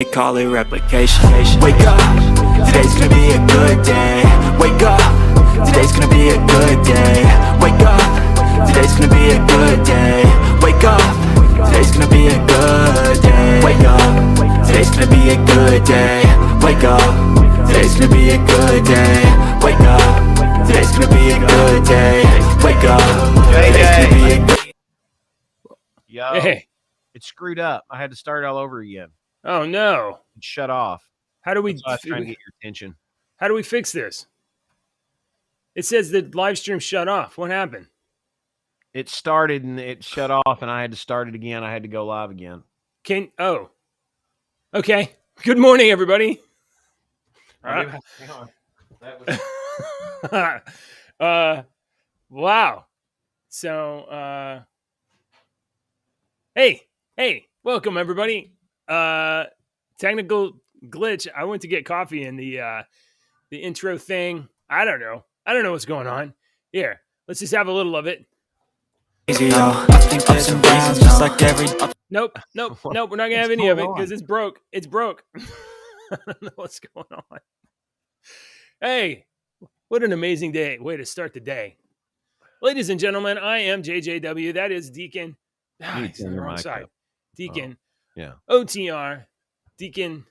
They call it replication. Wake up, today's gonna be a good day. Wake up, today's gonna be a good day. Wake up, today's gonna be a good day. Wake up, today's gonna be a good day. Wake up, today's gonna be a good day. Wake up, today's gonna be a good day. Wake up, today's gonna be a good day. Wake up, today's gonna be a good day. Yo, Hey. it screwed up. I had to start all over again. Oh no! It shut off. How do we? That's why I was trying to get your attention. How do we fix this? It says the live stream shut off. What happened? It started and it shut off, and I had to start it again. I had to go live again. Okay. Good morning, everybody. Hang on. That was Wow. So, hey, welcome everybody. Technical glitch. I went to get coffee and the intro thing. I don't know what's going on. Here, let's just have a little of it. I think there's some reasons just like every. Nope. We're not gonna have any of it because it's broke. It's broke. I don't know what's going on. Hey, what an amazing day! Way to start the day, ladies and gentlemen. I am JJW. That is Deacon. He's on the wrong side. Deacon. Yeah. OTR. Deacon.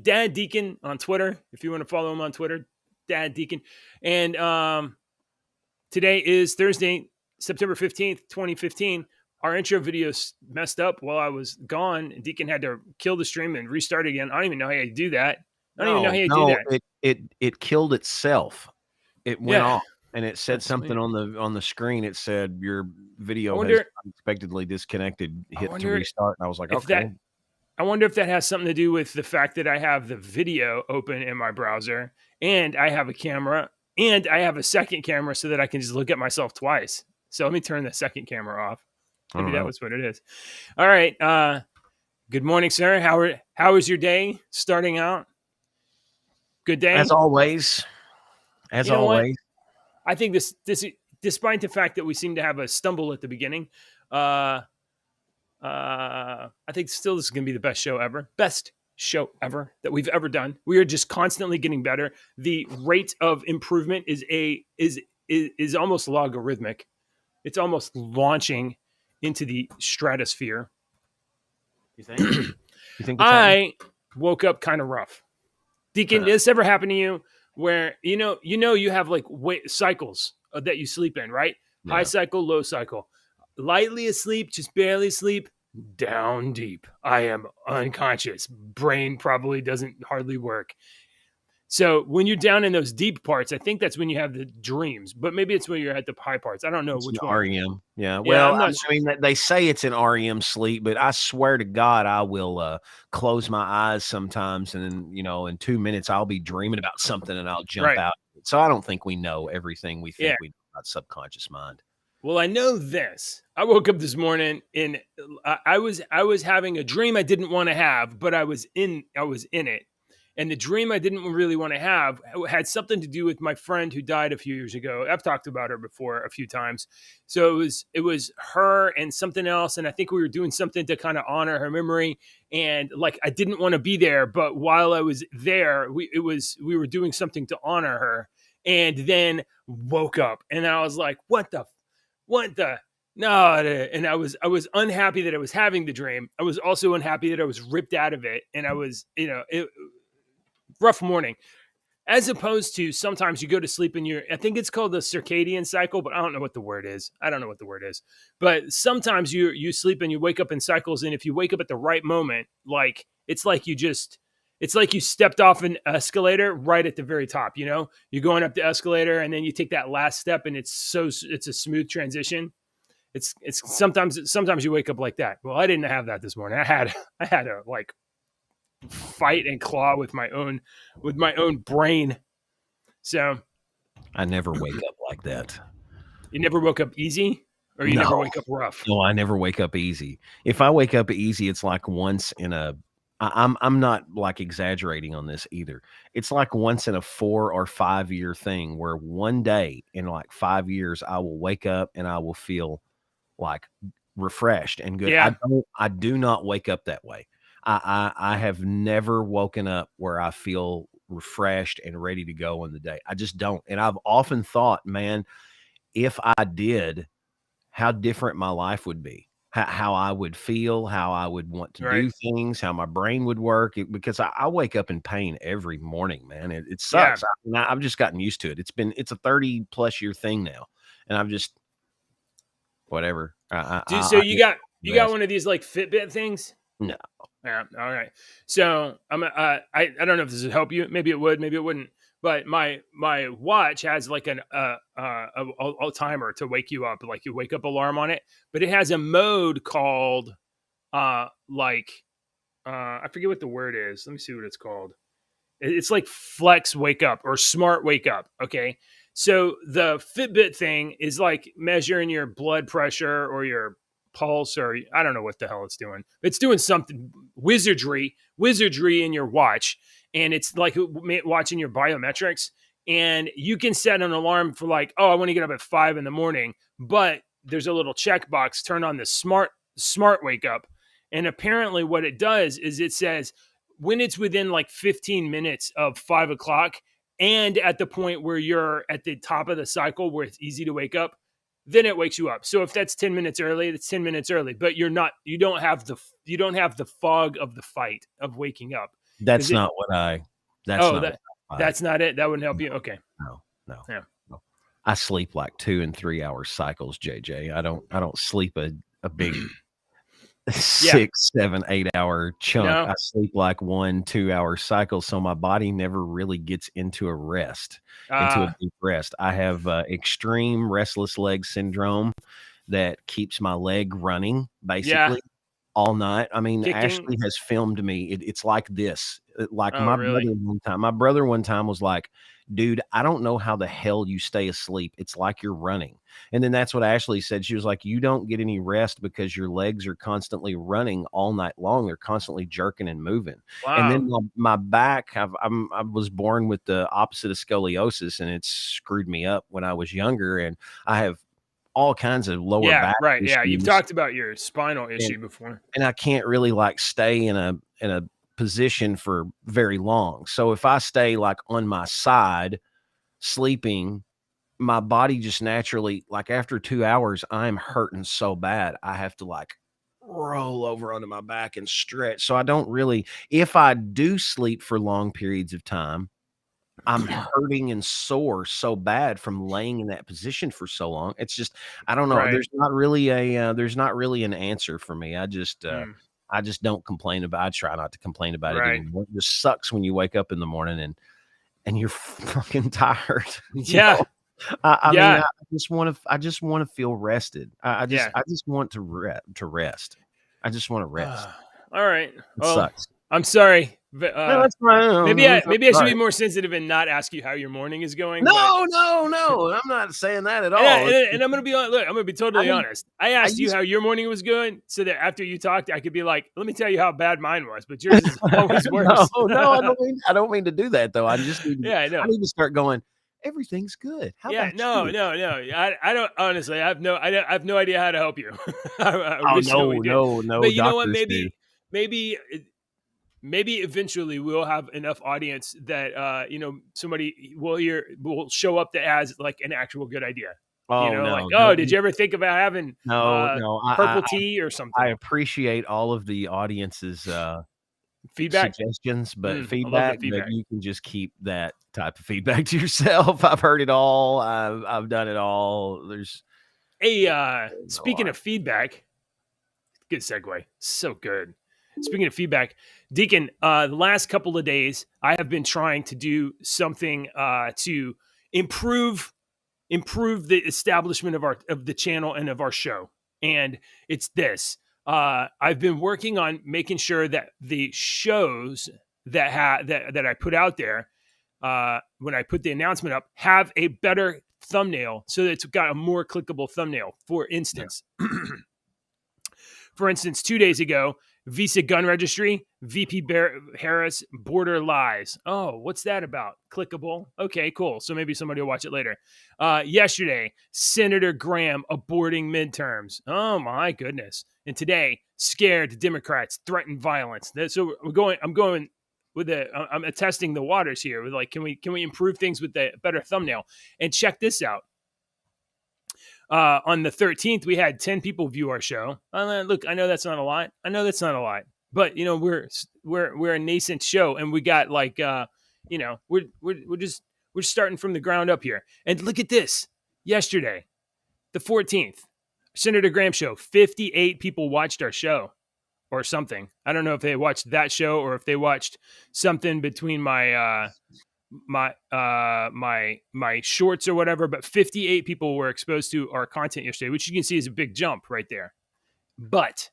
Dad Deacon on Twitter. If you want to follow him on Twitter, Dad Deacon. And today is Thursday, September 15th, 2015. Our intro video messed up while I was gone. Deacon had to kill the stream and restart again. I don't even know how you do that. It killed itself. It went off, and it said something on the screen. It said your video has unexpectedly disconnected. Hit to restart, and I was like, okay. I wonder if that has something to do with the fact that I have the video open in my browser, and I have a camera, and I have a second camera so that I can just look at myself twice. So let me turn the second camera off. Maybe that was what it is. All right. Good morning, sir. How is your day starting out? Good day? As always. As always. I think this, despite the fact that we seem to have a stumble at the beginning, I think still this is going to be the best show ever that we've ever done. We are just constantly getting better. The rate of improvement is almost logarithmic. It's almost launching into the stratosphere. You think? You think I woke up kind of rough. Deacon, did this ever happen to you where you have like cycles that you sleep in, right? Yeah. High cycle, low cycle. Lightly asleep, just barely asleep, down deep. I am unconscious. Brain probably doesn't hardly work. So when you're down in those deep parts, I think that's when you have the dreams. But maybe it's when you're at the high parts. I don't know which one. REM. Yeah. Well, I mean, they say it's an REM sleep, but I swear to God, I will close my eyes sometimes, and then, in 2 minutes I'll be dreaming about something and I'll jump out. So I don't think we know everything we think we know about subconscious mind. Well, I know this. I woke up this morning and I was having a dream I didn't want to have, but I was in it. And the dream I didn't really want to have had something to do with my friend who died a few years ago. I've talked about her before a few times. So it was her and something else. And I think we were doing something to kind of honor her memory. And like, I didn't want to be there, but while I was there, we were doing something to honor her, and then woke up and I was like, what the, no. And I was unhappy that I was having the dream. I was also unhappy that I was ripped out of it. And I was, rough morning, as opposed to sometimes you go to sleep and I think it's called the circadian cycle, but I don't know what the word is. But sometimes you sleep and you wake up in cycles. And if you wake up at the right moment, like, it's like you stepped off an escalator right at the very top, you're going up the escalator and then you take that last step and it's a smooth transition. It's sometimes you wake up like that. Well, I didn't have that this morning. I had a like fight and claw with my own brain. So I never wake up like that. You never woke up easy, or you never wake up rough? No, I never wake up easy. If I wake up easy, it's like once in a I'm not like exaggerating on this either. It's like once in a 4 or 5 year thing where one day in like 5 years I will wake up and I will feel like refreshed and good. Yeah. I do not wake up that way. I have never woken up where I feel refreshed and ready to go in the day. I just don't. And I've often thought, man, if I did, how different my life would be, how I would feel, how I would want to Right. do things, how my brain would work. Because I wake up in pain every morning, man. It Yeah. sucks. I've just gotten used to it. It's a 30 plus year thing now, and I'm just whatever. So I you just got rest. one of these like Fitbit things? No, Yeah. All right. So I don't know if this would help you. Maybe it would. Maybe it wouldn't. But my watch has like a timer to wake you up, like you wake up alarm on it. But it has a mode called like I forget what the word is. Let me see what it's called. It's like flex wake up or smart wake up. Okay. So the Fitbit thing is like measuring your blood pressure or your pulse, or I don't know what the hell it's doing. It's doing something wizardry in your watch. And it's like watching your biometrics. And you can set an alarm for like, oh, I want to get up at 5 a.m. But there's a little checkbox, turn on the smart wake up. And apparently what it does is it says, when it's within like 15 minutes of 5 o'clock and at the point where you're at the top of the cycle where it's easy to wake up, then it wakes you up. So if that's 10 minutes early, that's 10 minutes early, but you don't have the fog of the fight of waking up. that's It, not what I. That's oh, not. that's not it. That wouldn't help you. Okay. No, no, Yeah. no. I sleep like 2 and 3 hour cycles, JJ. I don't sleep a big 6, 7, 8 hour chunk. No. I sleep like 1, 2 hour cycles. So my body never really gets into a rest, into a deep rest. I have extreme restless leg syndrome that keeps my leg running basically all night. I mean, Kicking. Ashley has filmed me. It's like this. Like Oh, really? My brother one time was like, dude, I don't know how the hell you stay asleep. It's like you're running. And then that's what Ashley said. She was like, you don't get any rest because your legs are constantly running all night long. They're constantly jerking and moving. Wow. And then my back, I was born with the opposite of scoliosis, and it screwed me up when I was younger. And I have all kinds of lower back right. issues. Yeah. You've talked about your spinal issue before. And I can't really like stay in a position for very long. So if I stay like on my side sleeping, my body just naturally, like after 2 hours, I'm hurting so bad. I have to like roll over onto my back and stretch. So I don't really, if I do sleep for long periods of time, I'm hurting and sore so bad from laying in that position for so long. It's just, I don't know. Right. There's not really an answer for me. I just don't complain about. I try not to complain about it anymore. It just sucks when you wake up in the morning and you're fucking tired. Yeah. I mean, I just want to feel rested. I just want to rest. I just want to rest. All right. It sucks. I'm sorry. That's fine. Maybe I should be more sensitive and not ask you how your morning is going. No. I'm not saying that at all. And I'm gonna be look. I'm gonna be totally honest. I asked you how your morning was going, so that after you talked, I could be like, "Let me tell you how bad mine was." But yours is always worse. No, I don't mean to do that though. I just need I know. I need to start going. Everything's good. How about no. you? I don't honestly. I have no idea how to help you. No. But you know what? Maybe eventually we'll have enough audience that somebody will show up that has like an actual good idea. Did you ever think about having purple tea or something? I appreciate all of the audience's feedback, suggestions, but feedback, but you can just keep that type of feedback to yourself. I've heard it all. I've done it all. There's speaking of feedback, good segue. So good. Speaking of feedback, Deacon, the last couple of days, I have been trying to do something to improve the establishment of the channel and of our show. And it's this. I've been working on making sure that the shows that I put out there, when I put the announcement up, have a better thumbnail so that it's got a more clickable thumbnail. For instance, 2 days ago, Visa gun registry, VP Harris, border lies. Oh, what's that about? Clickable. Okay, cool. So maybe somebody will watch it later. Yesterday, Senator Graham aborting midterms. Oh my goodness. And today, scared Democrats, threaten violence. So I'm testing the waters here with like, can we improve things with a better thumbnail? And check this out. On the 13th, we had 10 people view our show. Look, I know that's not a lot. But you know, we're a nascent show, and we got like we're starting from the ground up here. And look at this. Yesterday, the 14th, Senator Graham show, 58 people watched our show. Or something. I don't know if they watched that show or if they watched something between my my shorts or whatever. But 58 people were exposed to our content yesterday, which you can see is a big jump right there. But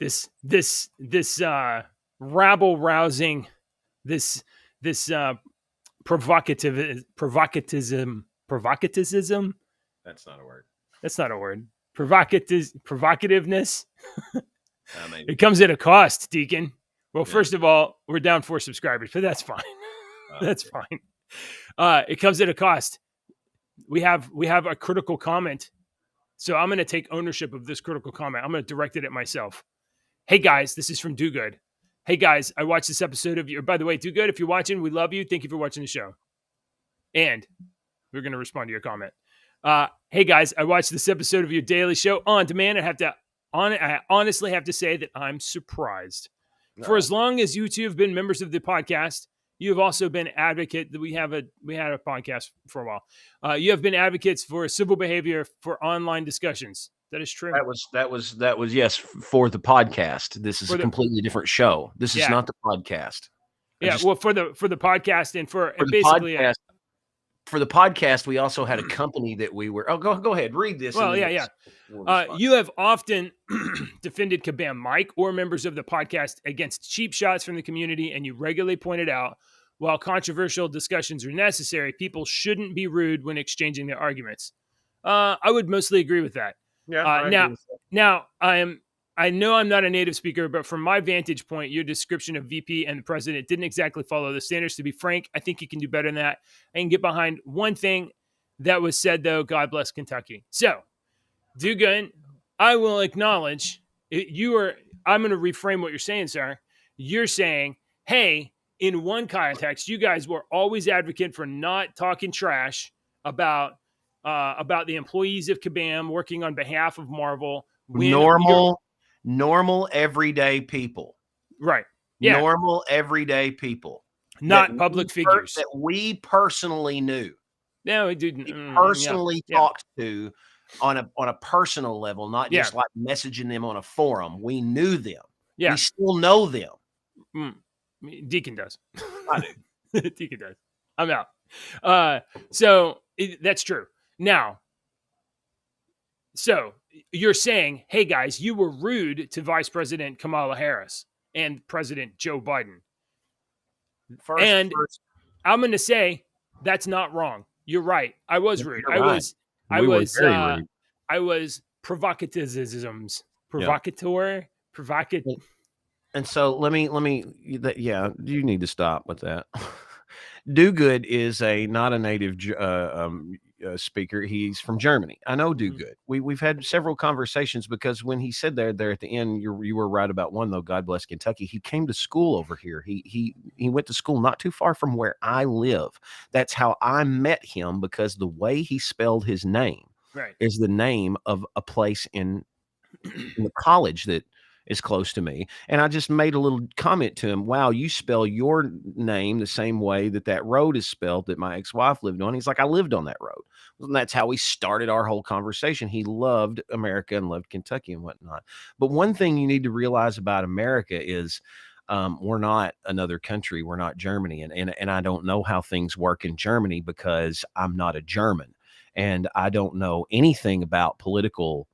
this rabble rousing, this provocativism. That's not a word. That's not a word. Provocativeness. It comes at a cost, Deacon. Well, first of all, we're down 4 subscribers, but that's fine. That's fine. It comes at a cost. We have a critical comment. So I'm going to take ownership of this critical comment. I'm going to direct it at myself. Hey guys, this is from Do Good. Hey guys, I watched this episode of you. By the way, Do Good, if you're watching, we love you. Thank you for watching the show. And we're going to respond to your comment. Hey guys, I watched this episode of your daily show on demand. I honestly have to say that I'm surprised. No. For as long as you two have been members of the podcast, you have also been advocate that we had a podcast for a while. You have been advocates for civil behavior for online discussions. That is true. That was yes, for the podcast. This is a completely different show. This is not the podcast. For the podcast and for basically podcast. For the podcast, we also had a company that we were. Oh, go ahead, read this. Well, you have often defended Kabam Mike or members of the podcast against cheap shots from the community, and you regularly pointed out, while controversial discussions are necessary, people shouldn't be rude when exchanging their arguments. I would mostly agree with that. Yeah. Now I know I'm not a native speaker, but from my vantage point, your description of VP and the president didn't exactly follow the standards. To be frank, I think you can do better than that. I can get behind one thing that was said, though. God bless Kentucky. So, Dugan, I will acknowledge I'm going to reframe what you're saying, sir. You're saying, hey, in one context, you guys were always advocate for not talking trash about the employees of Kabam working on behalf of Marvel. Normal everyday people. Right. Yeah. Normal everyday people. Not public figures. That we personally knew. No, we didn't. Personally talked to on a personal level, not just like messaging them on a forum. We knew them. Yeah. We still know them. Deacon does. I do. Deacon does. I'm out. So that's true. Now, so you're saying, hey guys, you were rude to Vice President Kamala Harris and President Joe Biden. I'm going to say that's not wrong. You're right. I was rude. I was provocativisms. Provocateur. And so let me. You need to stop with that. Do Good is not a native speaker. He's from Germany. I know Do Good. We've had several conversations because when he said there at the end, you were right about one though. God bless Kentucky. He came to school over here. He went to school not too far from where I live. That's how I met him, because the way he spelled his name is the name of a place in the college that is close to me. And I just made a little comment to him. Wow, you spell your name the same way that road is spelled that my ex-wife lived on. He's like, I lived on that road. And that's how we started our whole conversation. He loved America and loved Kentucky and whatnot. But one thing you need to realize about America is we're not another country. We're not Germany. And I don't know how things work in Germany because I'm not a German. And I don't know anything about political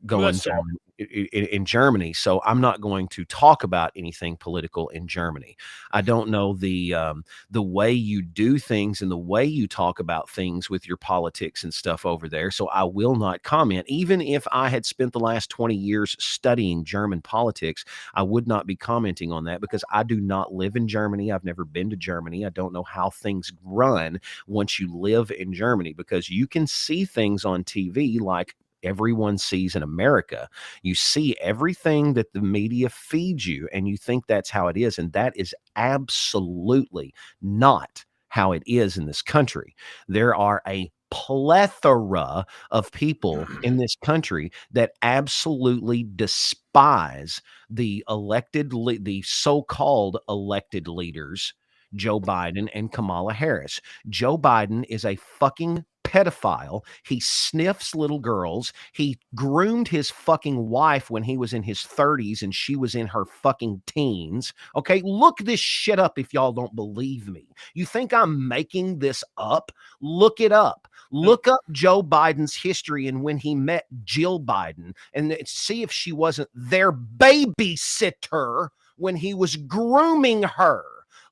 goings on in Germany. So I'm not going to talk about anything political in Germany. I don't know the way you do things and the way you talk about things with your politics and stuff over there. So I will not comment. Even if I had spent the last 20 years studying German politics, I would not be commenting on that because I do not live in Germany. I've never been to Germany. I don't know how things run once you live in Germany, because you can see things on TV like everyone sees in America. You see everything that the media feeds you, and you think that's how it is. And that is absolutely not how it is in this country. There are a plethora of people in this country that absolutely despise the the so-called elected leaders, Joe Biden and Kamala Harris. Joe Biden is a fucking pedophile. He sniffs little girls. He groomed his fucking wife when he was in his 30s and she was in her fucking teens. Okay, look this shit up if y'all don't believe me. You think I'm making this up? Look it up. Look up Joe Biden's history and when he met Jill Biden and see if she wasn't their babysitter when he was grooming her.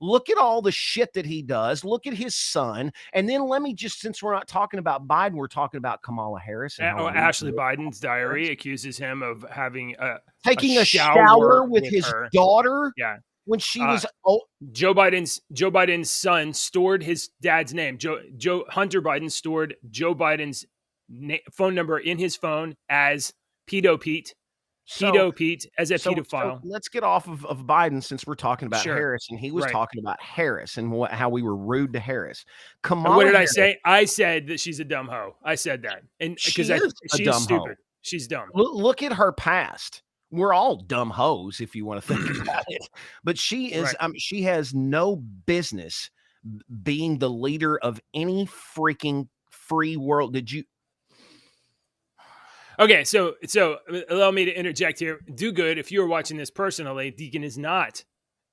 Look at all the shit that he does. Look at his son. And then let me just, since we're not talking about Biden, we're talking about Kamala Harris. And Ashley Biden's diary accuses him of having taking a shower with his her daughter. Yeah. When she was Joe Biden's son stored his dad's name. Hunter Biden stored Joe Biden's phone number in his phone as Pedo Pete. Pete as a pedophile. So let's get off of Biden since we're talking about Harris, and he was talking about Harris and how we were rude to Harris. Kamala what did Harris, I say? I said that she's a dumb hoe. I said that, and because she's stupid. Hoe. She's dumb. Look at her past. We're all dumb hoes if you want to think about it. But she is. She has no business being the leader of any freaking free world. Did you? Okay, so allow me to interject here. Do good. If you are watching this personally, Deacon is not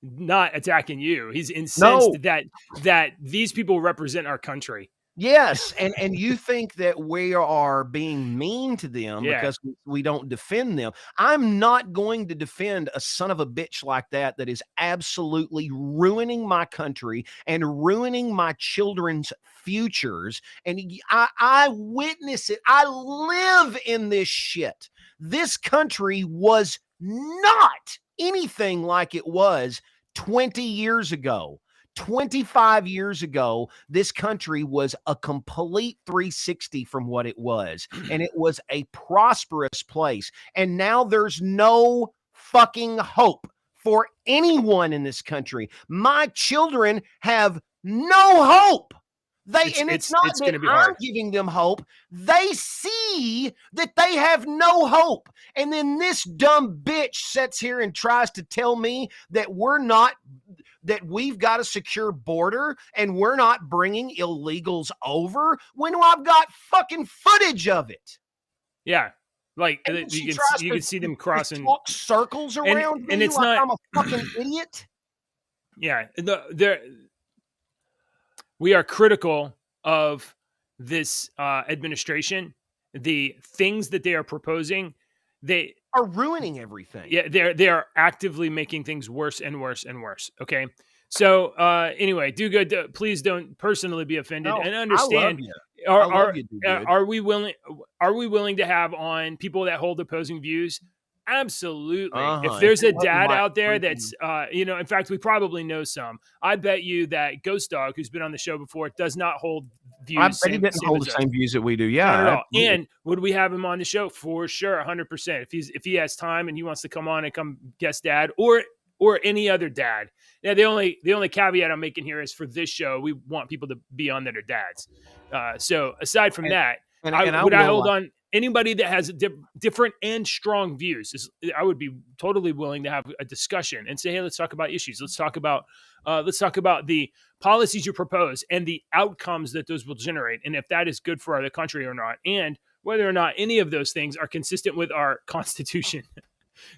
attacking you. He's incensed that these people represent our country. Yes, and you think that we are being mean to them because we don't defend them. I'm not going to defend a son of a bitch like that is absolutely ruining my country and ruining my children's futures. And I witness it. I live in this shit. This country was not anything like it was 20 years ago. 25 years ago, this country was a complete 360 from what it was, and it was a prosperous place. And now there's no fucking hope for anyone in this country. My children have no hope. It's not that I'm giving them hope. They see that they have no hope. And then this dumb bitch sits here and tries to tell me that that we've got a secure border and we're not bringing illegals over when I've got fucking footage of it. Yeah. Like you can see them crossing circles around me and it's like I'm a fucking idiot. Yeah. We are critical of this administration. The things that they are proposing, they are ruining everything. Yeah, they are actively making things worse and worse and worse. Okay. So anyway, do good. Please don't personally be offended and understand. Are we willing to have on people that hold opposing views? Absolutely. If there's a dad out there that's, in fact, we probably know some. I bet you that Ghost Dog, who's been on the show before, does not hold views. I bet he didn't hold the same views that we do. Yeah. Not at all. And would we have him on the show? For sure. 100%. If he has time and he wants to come on and come guest dad or any other dad. Now, the only caveat I'm making here is for this show, we want people to be on that are dads. So aside from that, I hold on. Anybody that has different and strong views, I would be totally willing to have a discussion and say, hey, let's talk about issues. Let's talk about the policies you propose and the outcomes that those will generate, and if that is good for the country or not, and whether or not any of those things are consistent with our Constitution.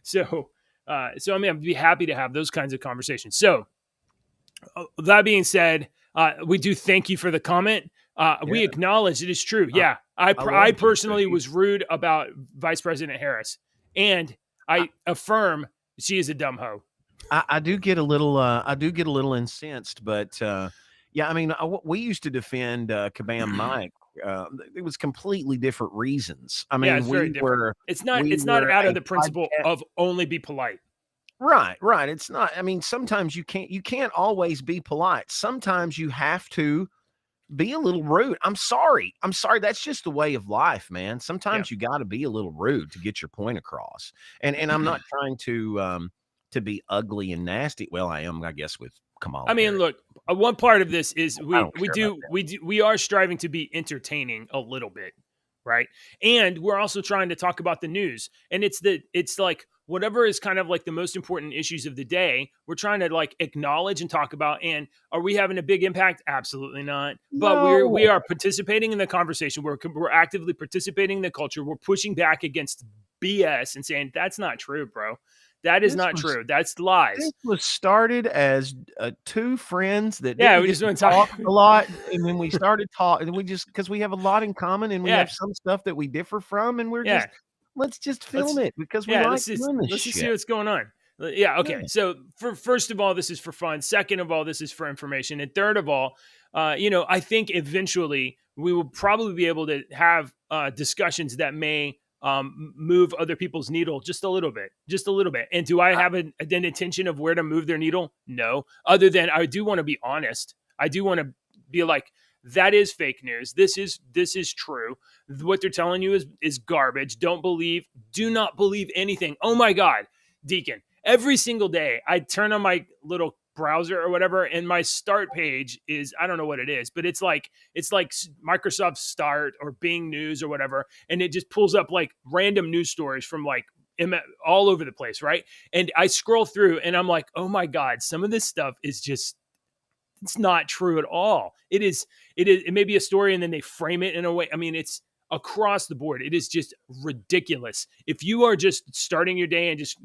So I mean, I'd be happy to have those kinds of conversations. So that being said, we do thank you for the comment. We acknowledge it is true. Yeah. I personally was rude about Vice President Harris, and I affirm she is a dumb hoe. I do get a little incensed, but yeah, I mean, we used to defend Kabam Mike. It was completely different reasons. I mean, it's not out of the principle of only be polite. Right. It's not. I mean, sometimes you can't always be polite. Sometimes you have to be a little rude. I'm sorry. That's just the way of life, man. Sometimes you got to be a little rude to get your point across. And I'm not trying to be ugly and nasty. Well, I am, I guess, with Kamala. I mean, Harris. look, one part of this is we are striving to be entertaining a little bit, right? And we're also trying to talk about the news. And it's like whatever is kind of like the most important issues of the day, we're trying to like acknowledge and talk about. And are we having a big impact? Absolutely not. But we are participating in the conversation. We're actively participating in the culture. We're pushing back against BS and saying that's not true, bro. That is not true. That's lies. This was started as two friends that we just want to talk a lot, and then we started talking, and we just because we have a lot in common, and we have some stuff that we differ from, and we're just let's just film it because we like doing this shit. Let's just see what's going on. Yeah, okay. Yeah. So first of all, this is for fun. Second of all, this is for information, and third of all, I think eventually we will probably be able to have discussions that may move other people's needle just a little bit. And do I have an intention of where to move their needle? No, other than I do want to be honest. I do want to be like, that is fake news. This is true. What they're telling you is garbage. Do not believe anything. Oh my God, Deacon, every single day I turn on my little browser or whatever, and my start page is, I don't know what it is, but it's like Microsoft Start or Bing News or whatever, and it just pulls up like random news stories from like all over the place, right? And I scroll through and I'm like, oh my God, some of this stuff is just, it's not true at all. It may be a story and then they frame it in a way. I mean, it's across the board. It is just ridiculous. If you are just starting your day and just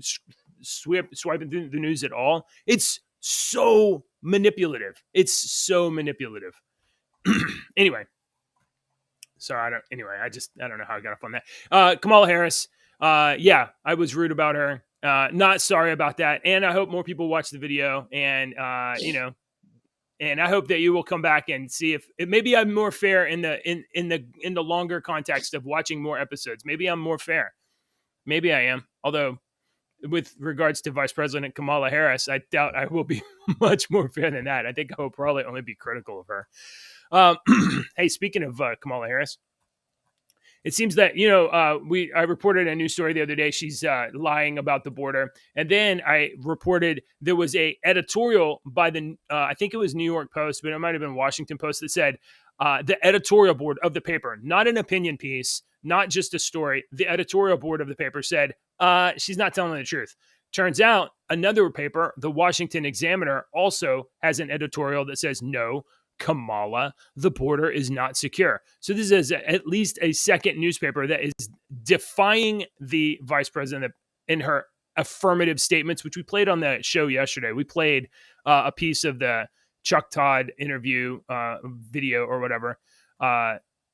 swiping through the news at all, it's so manipulative. Anyway, sorry, I don't know how I got up on that. Kamala Harris. I was rude about her. Not sorry about that. And I hope more people watch the video, and and I hope that you will come back and see if maybe I'm more fair in the longer context of watching more episodes. Maybe I'm more fair. Maybe I am. Although, with regards to Vice President Kamala Harris, I doubt I will be much more fair than that. I think I will probably only be critical of her. Hey, speaking of Kamala Harris, it seems that, I reported a news story the other day. She's lying about the border. And then I reported there was a editorial by I think it was New York Post, but it might have been Washington Post, that said the editorial board of the paper, not an opinion piece, not just a story. The editorial board of the paper said, she's not telling the truth. Turns out another paper, the Washington Examiner, also has an editorial that says, no, Kamala, the border is not secure. So this is at least a second newspaper that is defying the vice president in her affirmative statements, which we played on the show yesterday. We played a piece of the Chuck Todd interview video or whatever,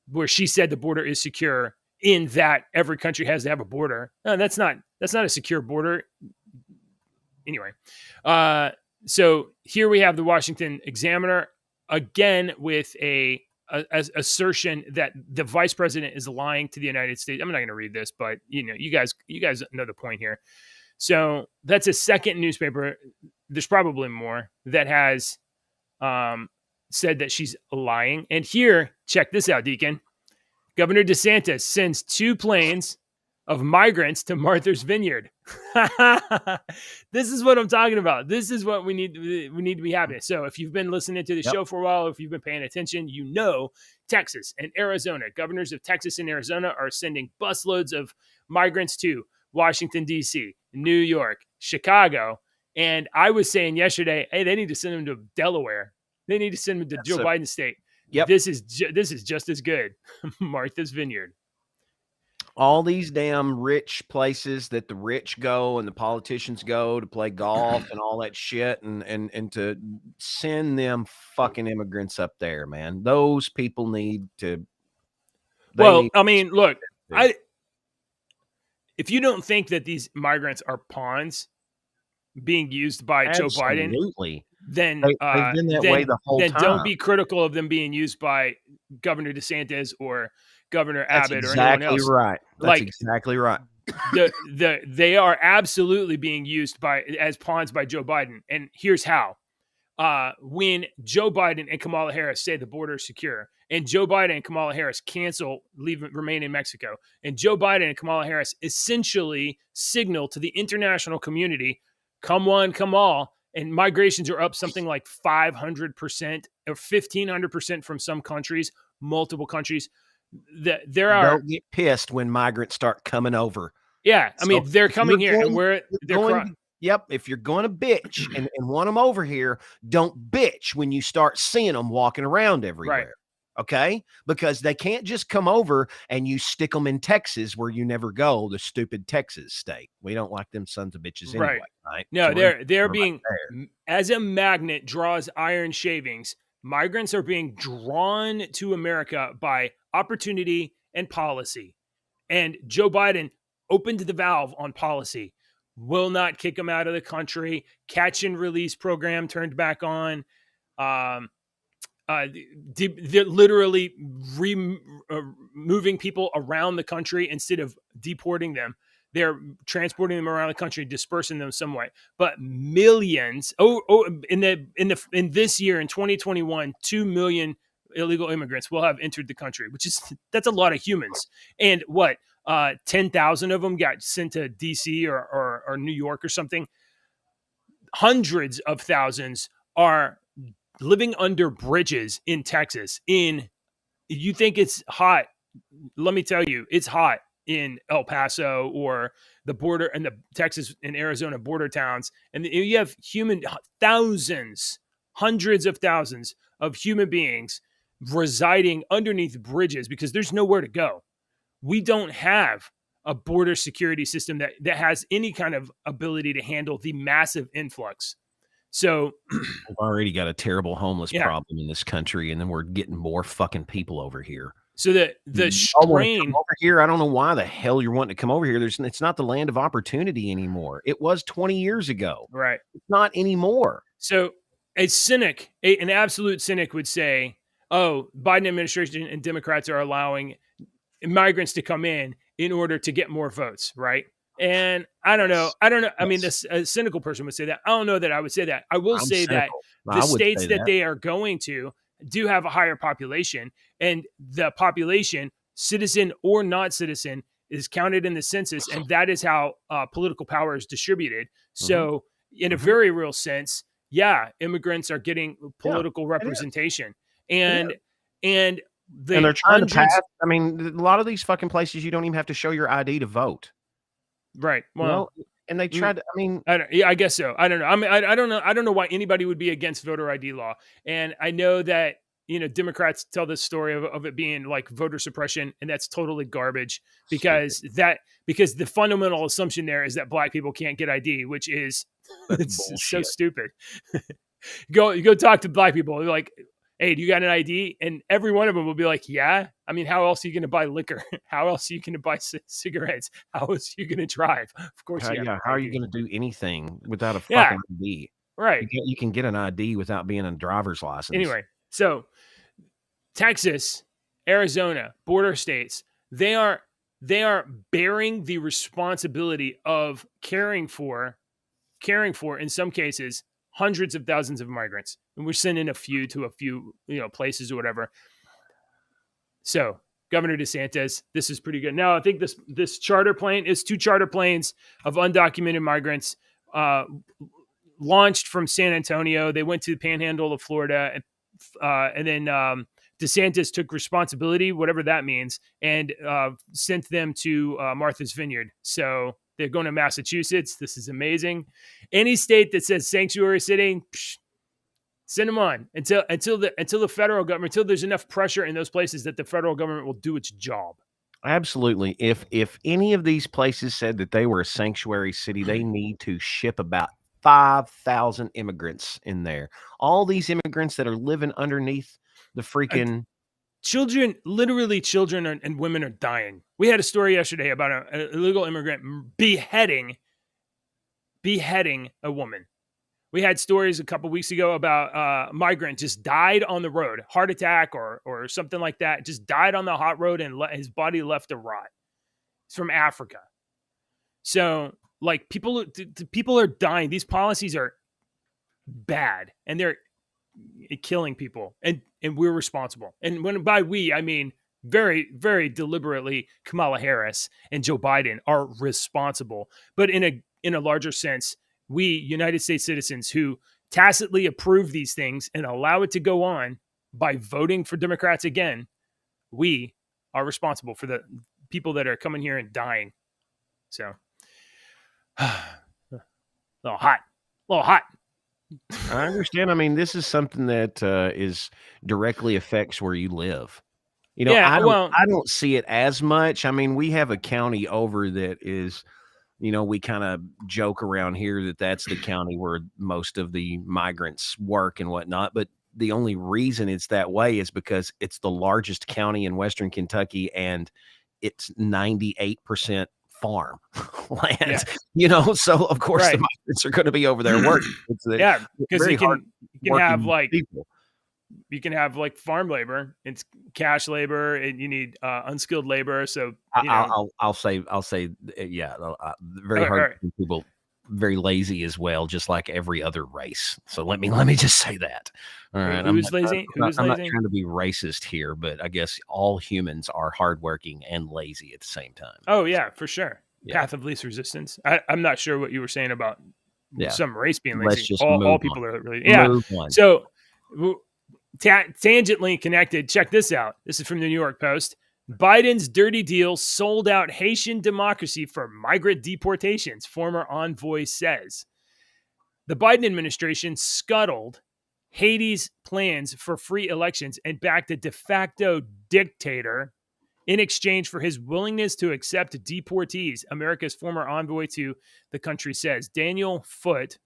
where she said the border is secure, in that every country has to have a border. No, that's not a secure border. Anyway, so here we have the Washington Examiner again with a assertion that the vice president is lying to the United States. I'm not going to read this, but you guys know the point here. So that's a second newspaper. There's probably more that has said that she's lying. And here, check this out, Deacon. Governor DeSantis sends 2 planes of migrants to Martha's Vineyard. This is what I'm talking about. This is what we need to be happening. So if you've been listening to the show for a while, if you've been paying attention, Texas and Arizona, governors of Texas and Arizona are sending busloads of migrants to Washington, D.C., New York, Chicago. And I was saying yesterday, hey, they need to send them to Delaware. They need to send them to Joe Biden's state. Yep. This is just as good. Martha's Vineyard. All these damn rich places that the rich go and the politicians go to play golf and all that shit, and to send them fucking immigrants up there, man. Those people need to. Look, if you don't think that these migrants are pawns being used by Joe Biden, then they've been that way the whole time. Don't be critical of them being used by Governor DeSantis or Governor Abbott or anyone else. That's exactly right. They are absolutely being used as pawns by Joe Biden. And here's how. when Joe Biden and Kamala Harris say the border is secure, and Joe Biden and Kamala Harris cancel remain in Mexico, and Joe Biden and Kamala Harris essentially signal to the international community, come one, come all, and migrations are up something like 500% or 1,500% from some countries, multiple countries. They'll get pissed when migrants start coming over. Yeah, I mean, they're coming here, and Yep. If you're going to bitch and want them over here, don't bitch when you start seeing them walking around everywhere. Right. Okay. Because they can't just come over and you stick them in Texas where you never go, the stupid Texas state. We don't like them sons of bitches anyway. Right. No, so they're being, as a magnet draws iron shavings, migrants are being drawn to America by opportunity and policy. And Joe Biden opened the valve on policy. Will not kick them out of the country. Catch and release program turned back on. They're literally moving people around the country instead of deporting them. They're transporting them around the country, dispersing them somewhat. But millions. In this year, in 2021, 2 million illegal immigrants will have entered the country, that's a lot of humans. And 10,000 of them got sent to DC or New York or something. Hundreds of thousands are living under bridges in Texas. You think it's hot? Let me tell you, it's hot in El Paso or the border and the Texas and Arizona border towns. And you have hundreds of thousands of human beings residing underneath bridges because there's nowhere to go. We don't have a border security system that has any kind of ability to handle the massive influx. So we've already got a terrible homeless problem in this country, and then we're getting more fucking people over here. So the strain over here, I don't know why the hell you're wanting to come over here. It's not the land of opportunity anymore. It was 20 years ago. Right. It's not anymore. So a cynic, an absolute cynic would say, oh, Biden administration and Democrats are allowing migrants to come in order to get more votes, right? And I don't know. I mean, a cynical person would say that. I don't know that I would say that. I will say that the states that they are going to do have a higher population, and the population, citizen or not citizen, is counted in the census, and that is how political power is distributed. So in a very real sense, immigrants are getting political representation. And they're trying to pass. I mean, a lot of these fucking places, you don't even have to show your ID to vote. Right. Well, and they tried to, I guess so. I don't know. I mean, I don't know. I don't know why anybody would be against voter ID law. And I know that, Democrats tell this story of it being like voter suppression, and that's totally garbage because the fundamental assumption there is that black people can't get ID, which is so stupid. Go talk to black people. They're like, hey, do you got an ID? And every one of them will be like, yeah. I mean, how else are you going to buy liquor? How else are you going to buy cigarettes? How else are you going to drive? Of course, how are you going to do anything without a fucking ID? Right. You can get an ID without being a driver's license. Anyway, so Texas, Arizona, border states, they are bearing the responsibility of caring for, in some cases, hundreds of thousands of migrants, and we're sending a few to a few, places or whatever. So Governor DeSantis, this is pretty good. Now, I think this charter plane is 2 charter planes of undocumented migrants launched from San Antonio. They went to the Panhandle of Florida, and then DeSantis took responsibility, whatever that means, and sent them to Martha's Vineyard. So they're going to Massachusetts. This is amazing. Any state that says sanctuary city, send them on until the federal government, until there's enough pressure in those places that the federal government will do its job. Absolutely. If any of these places said that they were a sanctuary city, they need to ship about 5,000 immigrants in there. All these immigrants that are living underneath the freaking children, literally children and women are dying. We had a story yesterday about an illegal immigrant beheading a woman. We had stories a couple weeks ago about a migrant just died on the road, heart attack or something like that, just died on the hot road and his body left to rot. It's from Africa. So like people are dying. These policies are bad, and they're killing people, and we're responsible. And when by we, I mean very, very deliberately, Kamala Harris and Joe Biden are responsible. But in a larger sense, we United States citizens who tacitly approve these things and allow it to go on by voting for Democrats again, we are responsible for the people that are coming here and dying. So, a little hot. I understand. I mean, this is something that is directly affects where you live. You know, Yeah, I don't see it as much. I mean, we have a county over that is, you know, we kind of joke around here that that's the county where most of the migrants work and whatnot. But the only reason it's that way is because it's the largest county in Western Kentucky, and it's 98% farm land, yeah. you know, so of course the Right. migrants are going to be over there working. Yeah, because you can have like people. you can have like farm labor, it's cash labor, and you need unskilled labor. So you know, I'll say, yeah, very all hard right. people, very lazy as well, just like every other race. So let me just say that. All right, Who's lazy? I'm not trying to be racist here, but I guess all humans are hardworking and lazy at the same time. Oh yeah, for sure. Yeah. Path of least resistance. I'm not sure what you were saying about some race being lazy. Let's just all people are really So tangentially connected. Check this out. This is from the New York Post. Biden's dirty deal sold out Haitian democracy for migrant deportations, former envoy says. The Biden administration scuttled Haiti's plans for free elections and backed a de facto dictator in exchange for his willingness to accept deportees, America's former envoy to the country says. Daniel Foote,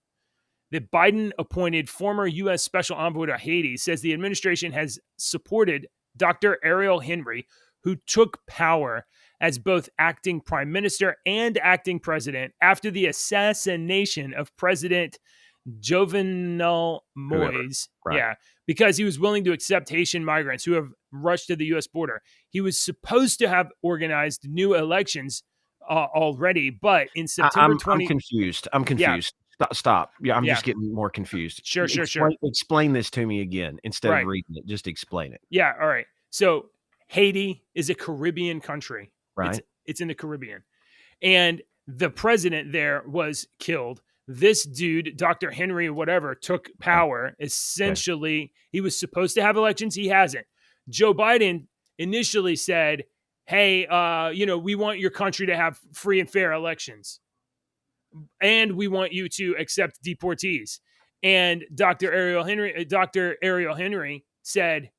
the Biden-appointed former U.S. Special Envoy to Haiti, says the administration has supported Dr. Ariel Henry, who took power as both acting prime minister and acting president after the assassination of President Jovenel Moise. Right. Yeah, because he was willing to accept Haitian migrants who have rushed to the U.S. border. He was supposed to have organized new elections already, but in September 20... I'm confused. Yeah. Stop. Yeah, I'm just getting more confused. Sure. Explain this to me again instead of reading it. Just explain it. Yeah, all right. So Haiti is a Caribbean country. Right. It's in the Caribbean. And the president there was killed. This dude, Dr. Henry, whatever, took power. Essentially, he was supposed to have elections. He hasn't. Joe Biden initially said, hey, we want your country to have free and fair elections. And we want you to accept deportees. And Dr. Ariel Henry said,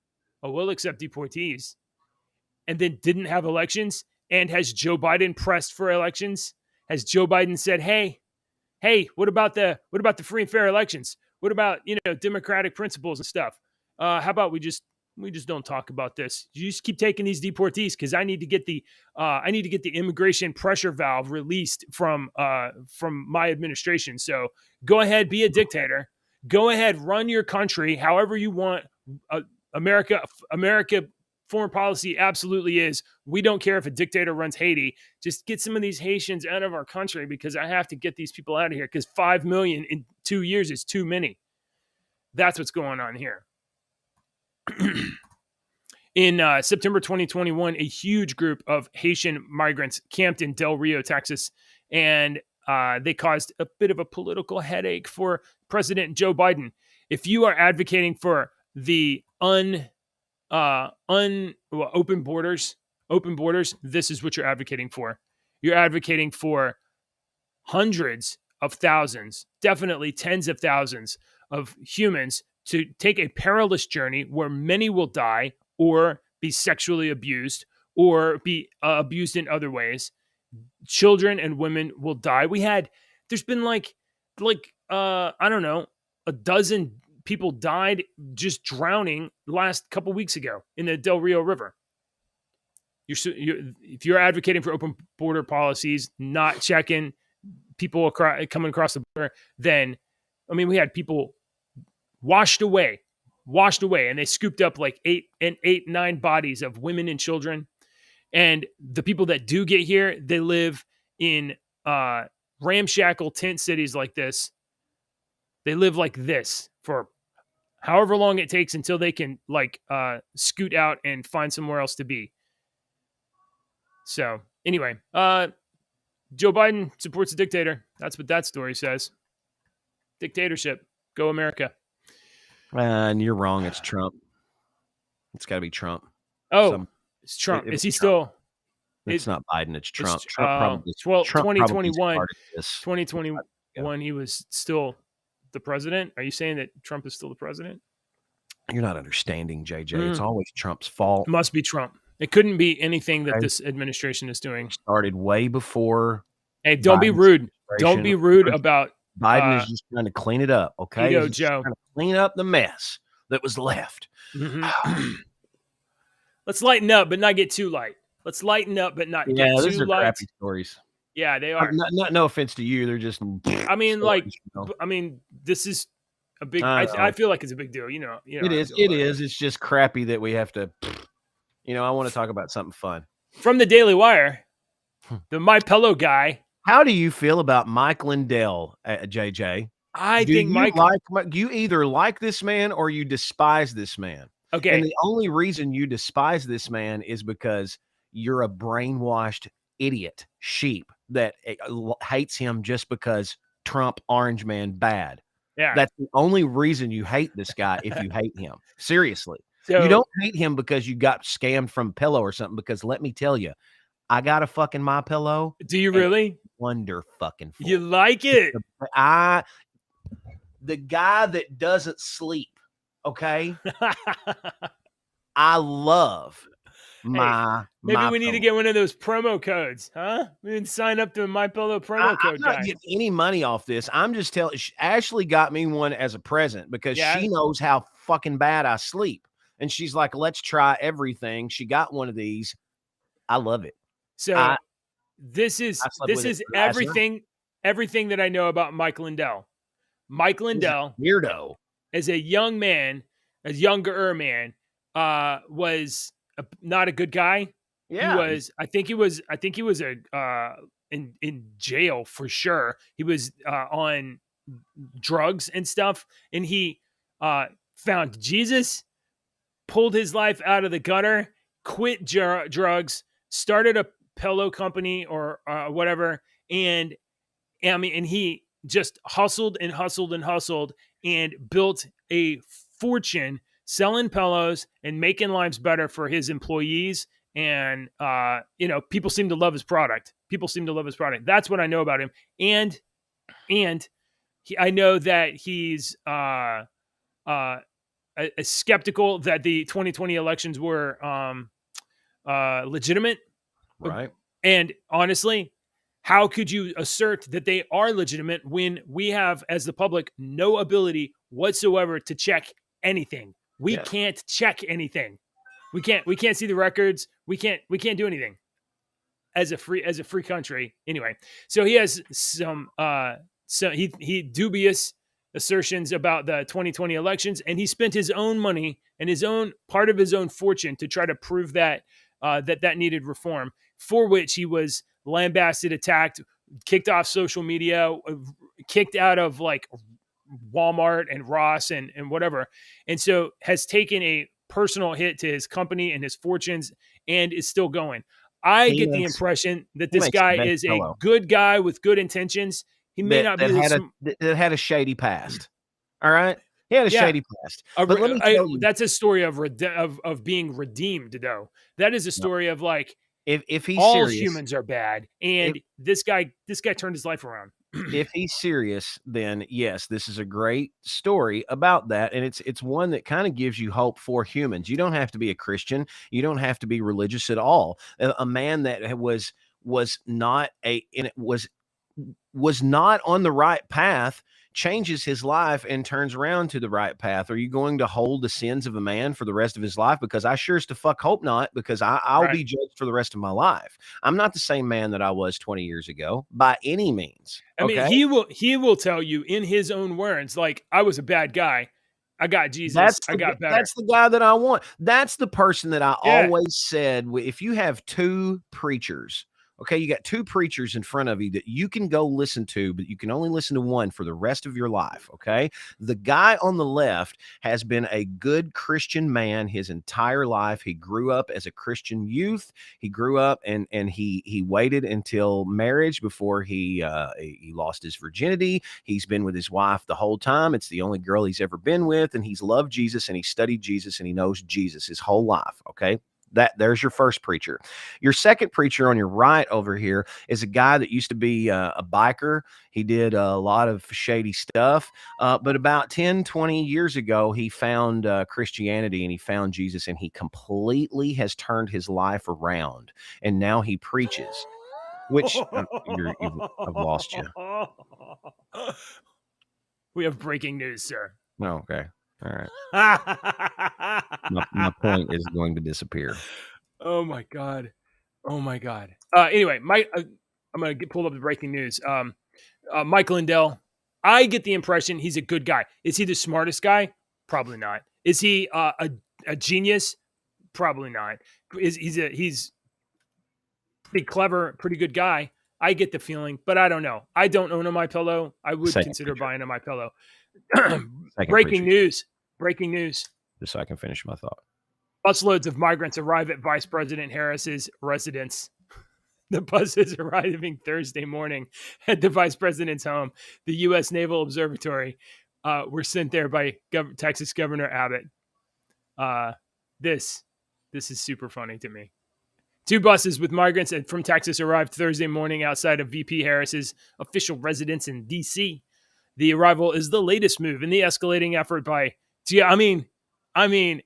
oh, we'll accept deportees. And then didn't have elections. And has Joe Biden pressed for elections? Has Joe Biden said, hey, what about the free and fair elections? What about, democratic principles and stuff? How about we just don't talk about this? You just keep taking these deportees because I need to get the immigration pressure valve released from my administration. So go ahead, be a dictator. Go ahead, run your country however you want. America foreign policy absolutely is, we don't care if a dictator runs Haiti. Just get some of these Haitians out of our country because I have to get these people out of here because 5 million in 2 years is too many. That's what's going on here. In September 2021, a huge group of Haitian migrants camped in Del Rio, Texas, and they caused a bit of a political headache for President Joe Biden. If you are advocating for the open borders, this is what you're advocating for. You're advocating for hundreds of thousands, definitely tens of thousands of humans to take a perilous journey where many will die or be sexually abused or be abused in other ways. Children and women will die. There's been like I don't know, a dozen people died just drowning last couple weeks ago in the Del Rio River. If you're advocating for open border policies, not checking people coming across the border, then, we had people washed away, and they scooped up like 9 bodies of women and children. And the people that do get here, they live in ramshackle tent cities like this. They live like this for however long it takes until they can like scoot out and find somewhere else to be. So anyway, Joe Biden supports a dictator. That's what that story says. Dictatorship. Go America. And you're wrong. It's Trump. It's got to be Trump. Oh, it's Trump. Is he still? It's not Biden. It's Trump. It's, Trump probably. 2021. 2021. He was still the president. Are you saying that Trump is still the president? You're not understanding, JJ. It's always Trump's fault. It must be Trump. It couldn't be anything that this administration is doing. It started way before. Hey, don't be rude. Don't be rude about. Biden is just trying to clean it up, okay? Joe. Trying to clean up the mess that was left. Mm-hmm. Let's lighten up, but not get too light. Let's lighten up, but not get too light. Yeah, these are crappy stories. Yeah, they are. No offense to you. They're just. I mean, stories, I mean, this is a big. I feel like it's a big deal. You know. It is. It is. It's just crappy that we have to. I want to talk about something fun. From the Daily Wire, the My Pillow guy. How do you feel about Mike Lindell, JJ? You either like this man or you despise this man. Okay. And the only reason you despise this man is because you're a brainwashed idiot sheep that hates him just because Trump orange man bad. Yeah. That's the only reason you hate this guy if you hate him. Seriously. So, you don't hate him because you got scammed from Pillow or something, because let me tell you, I got a fucking My Pillow. Do you really? Wonder fucking. You like it? The guy that doesn't sleep. Okay. I love maybe we need to get one of those promo codes, huh? We didn't sign up to a My Pillow promo code. I'm not getting any money off this. I'm just telling. Ashley got me one as a present because she knows how fucking bad I sleep, and she's like, "Let's try everything." She got one of these. I love it. So this is everything that I know about Mike Lindell. Mike Lindell, weirdo, as a young man, younger man, was not a good guy. Yeah, he was. I think he was in jail for sure. He was on drugs and stuff, and he found Jesus, pulled his life out of the gutter, quit drugs, started a pillow company or whatever, and he just hustled and built a fortune selling pillows and making lives better for his employees. And people seem to love his product. That's what I know about him. And I know that he's skeptical that the 2020 elections were legitimate. Right. And honestly, how could you assert that they are legitimate when we have, as the public, no ability whatsoever to check anything? We can't check anything. We can't see the records. We can't do anything as a free country. Anyway, so he has some he dubious assertions about the 2020 elections, and he spent his own money and his own part of his own fortune to try to prove that that needed reform, for which he was lambasted, attacked, kicked off social media, kicked out of like Walmart and Ross and whatever. And so has taken a personal hit to his company and his fortunes and is still going. I get the impression that this guy is a good guy with good intentions. He may not be that had a shady past. All right. He had a shady past. But let me tell you, that's a story of being redeemed, though. That is a story of like, if he's all serious, humans are bad, and this guy turned his life around. If he's serious, then yes, this is a great story about that, and it's one that kind of gives you hope for humans. You don't have to be a Christian, you don't have to be religious at all. A man that was not on the right path changes his life and turns around to the right path. Are you going to hold the sins of a man for the rest of his life? Because I sure as to fuck hope not, because I'll be judged for the rest of my life. I'm not the same man that I was 20 years ago by any means. I mean, he will tell you in his own words, like, I was a bad guy. I got Jesus. I got better. That's the guy that I want. That's the person that I always said, if you have two preachers, Okay, you got two preachers in front of you that you can go listen to, but you can only listen to one for the rest of your life. Okay, the guy on the left has been a good Christian man his entire life. He grew up as a Christian youth. He grew up and he waited until marriage before he lost his virginity. He's been with his wife the whole time. It's the only girl he's ever been with, and he's loved Jesus and he studied Jesus and he knows Jesus his whole life. Okay. There's your first preacher. Your second preacher on your right over here is a guy that used to be a biker. He did a lot of shady stuff. But about 10, 20 years ago, he found Christianity and he found Jesus, and he completely has turned his life around. And now he preaches, which I've lost you. We have breaking news, sir. Oh, okay. All right. my point is going to disappear. Oh my god. Oh my god. Anyway, I'm gonna pull up the breaking news. Mike Lindell. I get the impression he's a good guy. Is he the smartest guy? Probably not. Is he a genius? Probably not. He's pretty clever, pretty good guy. I get the feeling, but I don't know. I don't own a MyPillow. I would consider buying a MyPillow. Breaking news. Breaking news. Just so I can finish my thought. Busloads of migrants arrive at Vice President Harris's residence. The bus is arriving Thursday morning at the Vice President's home. The U.S. Naval Observatory were sent there by Texas Governor Abbott. This is super funny to me. 2 buses with migrants from Texas arrived Thursday morning outside of VP Harris's official residence in D.C. The arrival is the latest move in the escalating effort by... I mean,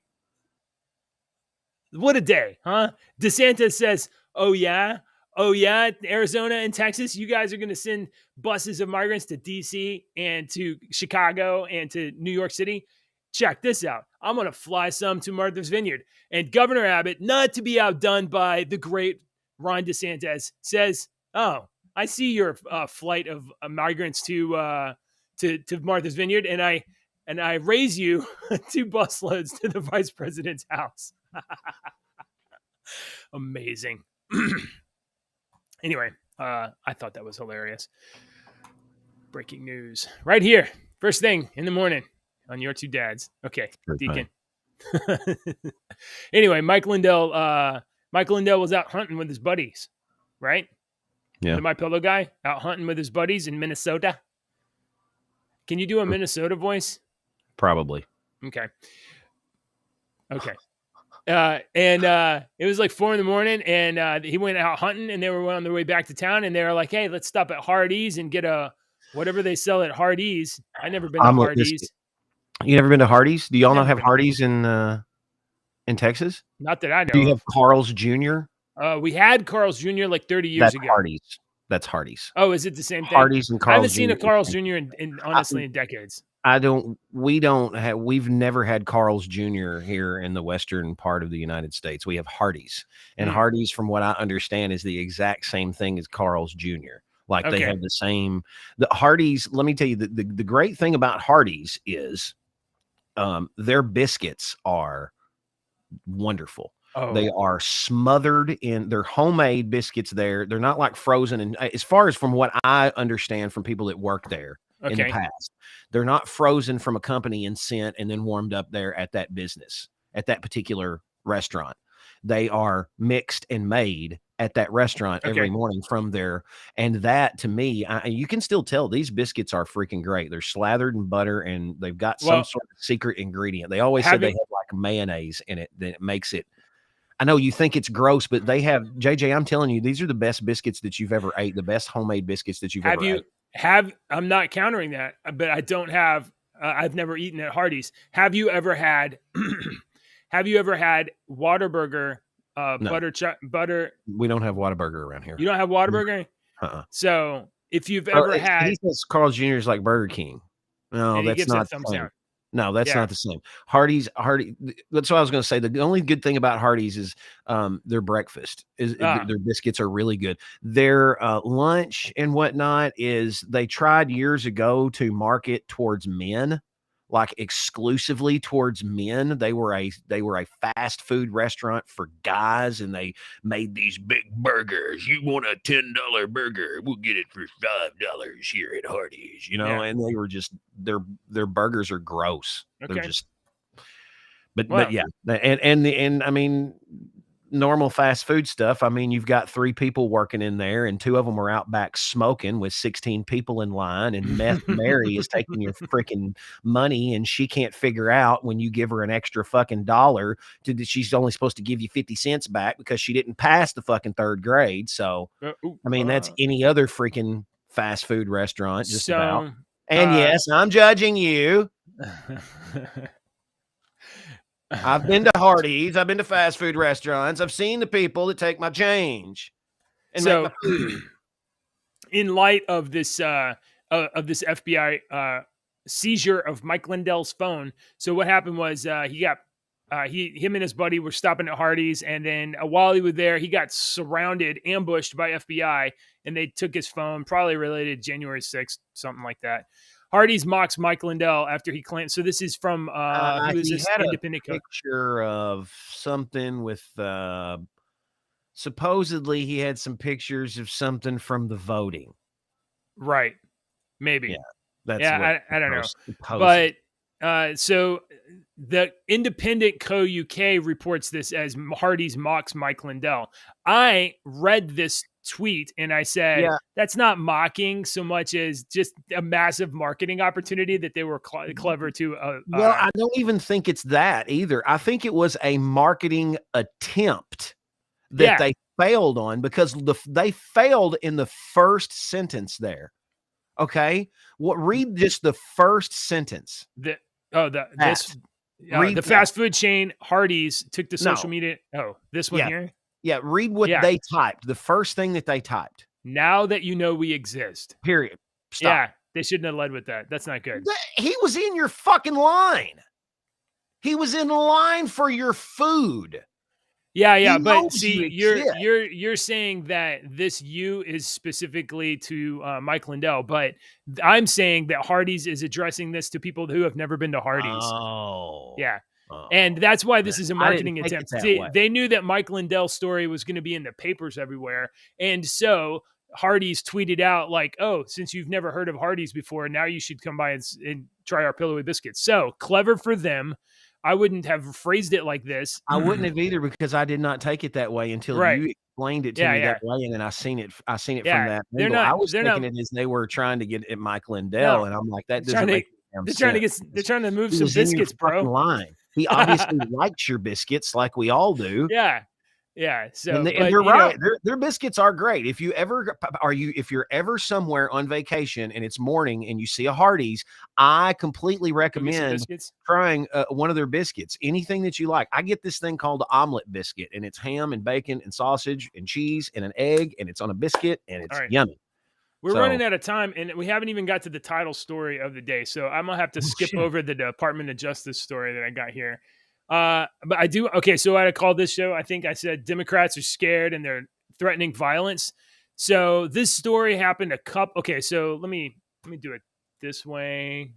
what a day, huh? DeSantis says, oh yeah, Arizona and Texas, you guys are going to send buses of migrants to D.C. and to Chicago and to New York City. Check this out. I'm going to fly some to Martha's Vineyard. And Governor Abbott, not to be outdone by the great Ron DeSantis, says, oh, I see your flight of migrants to Martha's Vineyard, and I raise you 2 busloads to the Vice President's house. Amazing. Anyway, I thought that was hilarious. Breaking news right here. First thing in the morning on your 2 dads. Okay, Deacon. Anyway, Mike Lindell was out hunting with his buddies, right? Yeah. The MyPillow guy out hunting with his buddies in Minnesota. Can you do a Minnesota voice? Probably. Okay. And it was like 4 a.m, and he went out hunting, and they were on their way back to town, and they were like, hey, let's stop at Hardee's and get whatever they sell at Hardee's. I never been to Hardee's. You never been to Hardee's? Do y'all not have Hardee's in Texas? Not that I know. Do you have Carl's Jr.? We had Carl's Jr. like 30 years ago. That's Hardee's. Oh, is it the same thing? Hardee's and Carl's Jr. I haven't seen a Carl's Jr. honestly in decades. We've never had Carl's Jr. here in the western part of the United States. We have Hardee's, and Hardee's, from what I understand, is the exact same thing as Carl's Jr. Like they have the same. The Hardee's. Let me tell you, the great thing about Hardee's is, their biscuits are wonderful. Oh. They are smothered in their homemade biscuits. They're not like frozen. And as far as from what I understand from people that work there in the past, they're not frozen from a company and sent and then warmed up there at that business, at that particular restaurant. They are mixed and made at that restaurant every morning from there. And that, to me, you can still tell these biscuits are freaking great. They're slathered in butter, and they've got some sort of secret ingredient. They always said they have like mayonnaise in it that makes it. I know you think it's gross, but they have, JJ, I'm telling you, these are the best biscuits that you've ever ate, the best homemade biscuits that you've ever ate. I'm not countering that, but I don't have, I've never eaten at Hardee's. Have you ever had Whataburger, No. butter? We don't have Whataburger around here. You don't have Whataburger? So if you've ever had. He says Carl's Jr. is like Burger King. No, that's not the same. No, that's not the same. Hardee's. That's what I was going to say. The only good thing about Hardee's is their breakfast. Their biscuits are really good. Their lunch and whatnot is, they tried years ago to market towards men. like exclusively towards men. They were a fast food restaurant for guys, and they made these big burgers. You want a $10 burger? We'll get it for $5 here at Hardee's, you know. And they were just their burgers are gross. Okay. They're just but yeah. And I mean, normal fast food stuff. I mean, you've got 3 people working in there, and 2 of them are out back smoking with 16 people in line, and Meth Mary is taking your freaking money, and she can't figure out when you give her an extra fucking dollar she's only supposed to give you 50 cents back because she didn't pass the fucking 3rd grade. So I mean, that's any other freaking fast food restaurant just about. And yes, I'm judging you. I've been to Hardee's. I've been to fast food restaurants. I've seen the people that take my change and make my food. In light of this FBI seizure of Mike Lindell's phone, so what happened was him and his buddy were stopping at Hardee's, and then while he was there, he got ambushed by FBI, and they took his phone, probably related to January 6th, something like that. Hardee's mocks Mike Lindell after he claimed. So this is from who is this independent picture of something with supposedly he had some pictures of something from the voting. Right. Maybe. Yeah. That's I don't know. But so the Independent Co. UK reports this as Hardee's mocks Mike Lindell. I read this tweet and I said, that's not mocking so much as just a massive marketing opportunity that they were clever to. Well, I don't even think it's that either. I think it was a marketing attempt that they failed on, because they failed in the first sentence there. Okay. Read just the first sentence. The fast food chain Hardee's took to social media. Oh, this one here. Yeah, read what they typed. The first thing that they typed. Now that you know we exist. Period. Stop. Yeah, they shouldn't have led with that. That's not good. He was in your fucking line. He was in line for your food. Yeah, but see, you're saying that this "you" is specifically to Mike Lindell, but I'm saying that Hardee's is addressing this to people who have never been to Hardee's. Oh, yeah. And that's why this is a marketing attempt. They knew that Mike Lindell's story was going to be in the papers everywhere. And so Hardee's tweeted out like, oh, since you've never heard of Hardee's before, now you should come by and try our pillowy biscuits. So clever for them. I wouldn't have phrased it like this. I wouldn't have either, because I did not take it that way until you explained it to me that way. And then I seen it from that angle. I was thinking it as they were trying to get at Mike Lindell. And I'm like, that doesn't make sense. They're trying to move some biscuits, bro. Line. He obviously likes your biscuits like we all do. Yeah. So and you're right. Their biscuits are great. If you're ever somewhere on vacation and it's morning and you see a Hardee's, I completely recommend trying one of their biscuits. Anything that you like. I get this thing called the omelet biscuit, and it's ham and bacon and sausage and cheese and an egg, and it's on a biscuit, and it's yummy. We're running out of time, and we haven't even got to the title story of the day. So I'm going to have to skip over the Department of Justice story that I got here. But I do. Okay. So I called this show, I think I said Democrats are scared and they're threatening violence. So this story happened Okay. So let me do it this way.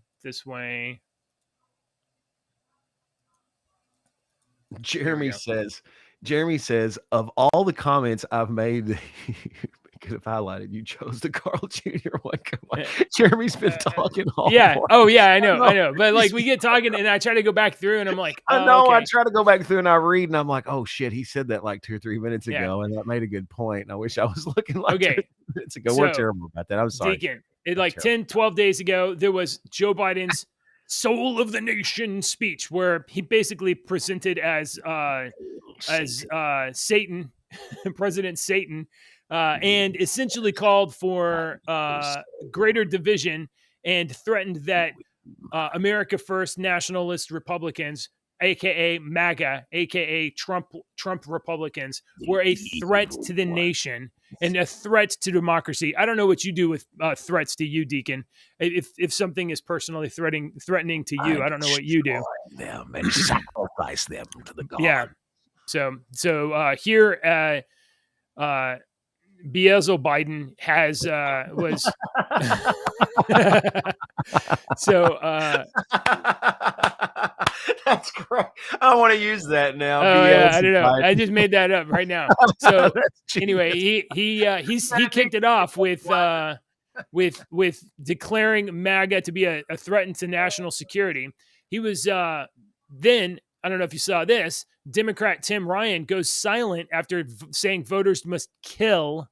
Jeremy says, of all the comments I've made, could have highlighted, you chose the Carl Jr. one. Come on. Jeremy's been talking all morning. Oh yeah, I know. But like we get talking and I try to go back through and I'm like, I know. Okay. I try to go back through and I read and I'm like, oh shit, he said that like 2 or 3 minutes ago, and that made a good point. And I wish I was looking like 2 minutes ago. We're terrible about that. I'm sorry. Deacon, 10-12 days ago, there was Joe Biden's Soul of the Nation speech where he basically presented as Satan, President Satan. And essentially called for greater division and threatened that America First nationalist Republicans, aka MAGA, aka Trump Republicans, were a threat to the nation and a threat to democracy. I don't know what you do with threats to you, Deacon. If something is personally threatening to you, I don't know what you do. Them and sacrifice them to the God. Yeah. So here. Beazel Biden was So that's great. I want to use that now. oh yeah, I don't know. I just made that up right now. So anyway, he kicked it off with declaring MAGA to be a threat to national security. He was then, I don't know if you saw this, Democrat Tim Ryan goes silent after saying voters must kill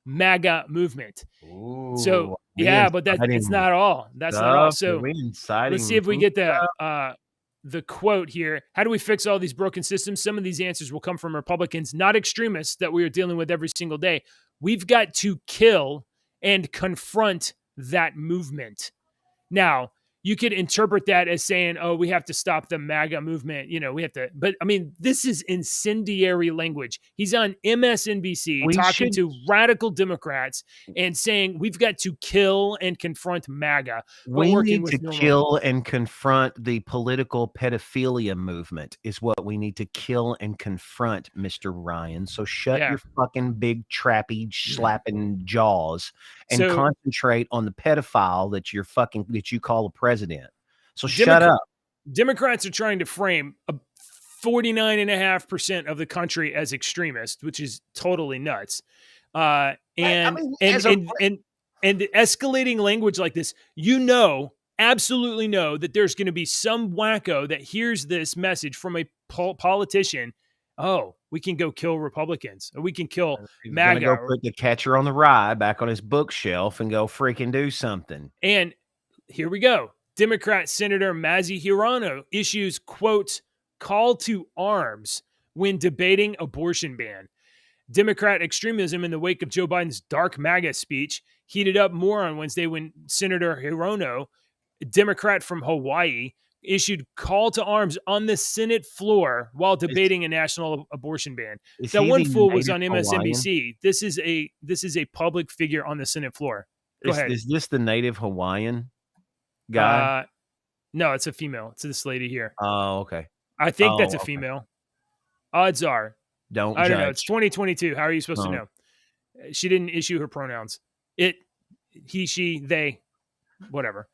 MAGA movement. Ooh, so yeah, but it's not all. That's not all. So let's see if we get the quote here. How do we fix all these broken systems? Some of these answers will come from Republicans, not extremists that we are dealing with every single day. We've got to kill and confront that movement. Now, you could interpret that as saying, oh, we have to stop the MAGA movement. We have to. But I mean, this is incendiary language. He's on MSNBC talking to radical Democrats and saying we've got to kill and confront MAGA. We need to kill and confront the political pedophilia movement is what we need to kill and confront, Mr. Ryan. So shut your fucking big trappy slapping jaws and concentrate on the pedophile that you call a president. So shut up. Democrats are trying to frame 49.5% of the country as extremist, which is totally nuts. And escalating language like this, absolutely know that there's going to be some wacko that hears this message from a politician. Oh, we can go kill Republicans. Or we can kill MAGA. Go put the Catcher on the Rye back on his bookshelf and go freaking do something. And here we go. Democrat Senator Mazie Hirono issues, quote, call to arms when debating abortion ban. Democrat extremism in the wake of Joe Biden's dark MAGA speech heated up more on Wednesday when Senator Hirono, a Democrat from Hawaii, issued call to arms on the Senate floor while debating a national abortion ban. That one fool was on MSNBC. This is a public figure on the Senate floor. Go ahead. Is this the native Hawaiian guy? No, it's a female. It's this lady here. Oh, okay. I think that's a female. Odds are. I don't know. It's 2022. How are you supposed to know? She didn't issue her pronouns. It, he, she, they, whatever.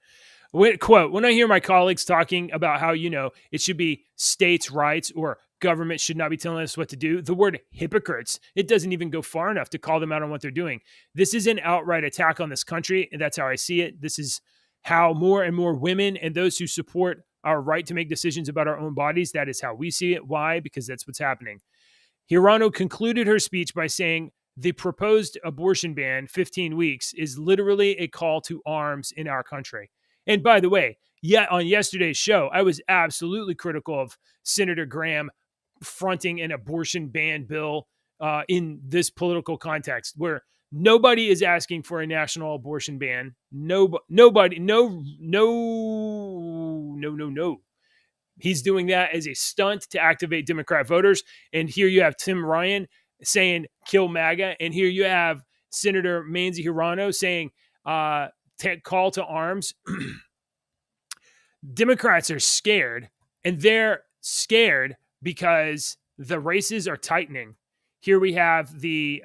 Quote, when I hear my colleagues talking about how, it should be states' rights or government should not be telling us what to do, the word hypocrites, it doesn't even go far enough to call them out on what they're doing. This is an outright attack on this country, and that's how I see it. This is how more and more women and those who support our right to make decisions about our own bodies, that is how we see it. Why? Because that's what's happening. Hirono concluded her speech by saying the proposed abortion ban, 15 weeks, is literally a call to arms in our country. And by the way, on yesterday's show, I was absolutely critical of Senator Graham fronting an abortion ban bill in this political context where nobody is asking for a national abortion ban. Nobody. He's doing that as a stunt to activate Democrat voters. And here you have Tim Ryan saying kill MAGA. And here you have Senator Mazie Hirono saying call to arms. Democrats are scared, and they're scared because the races are tightening. Here we have the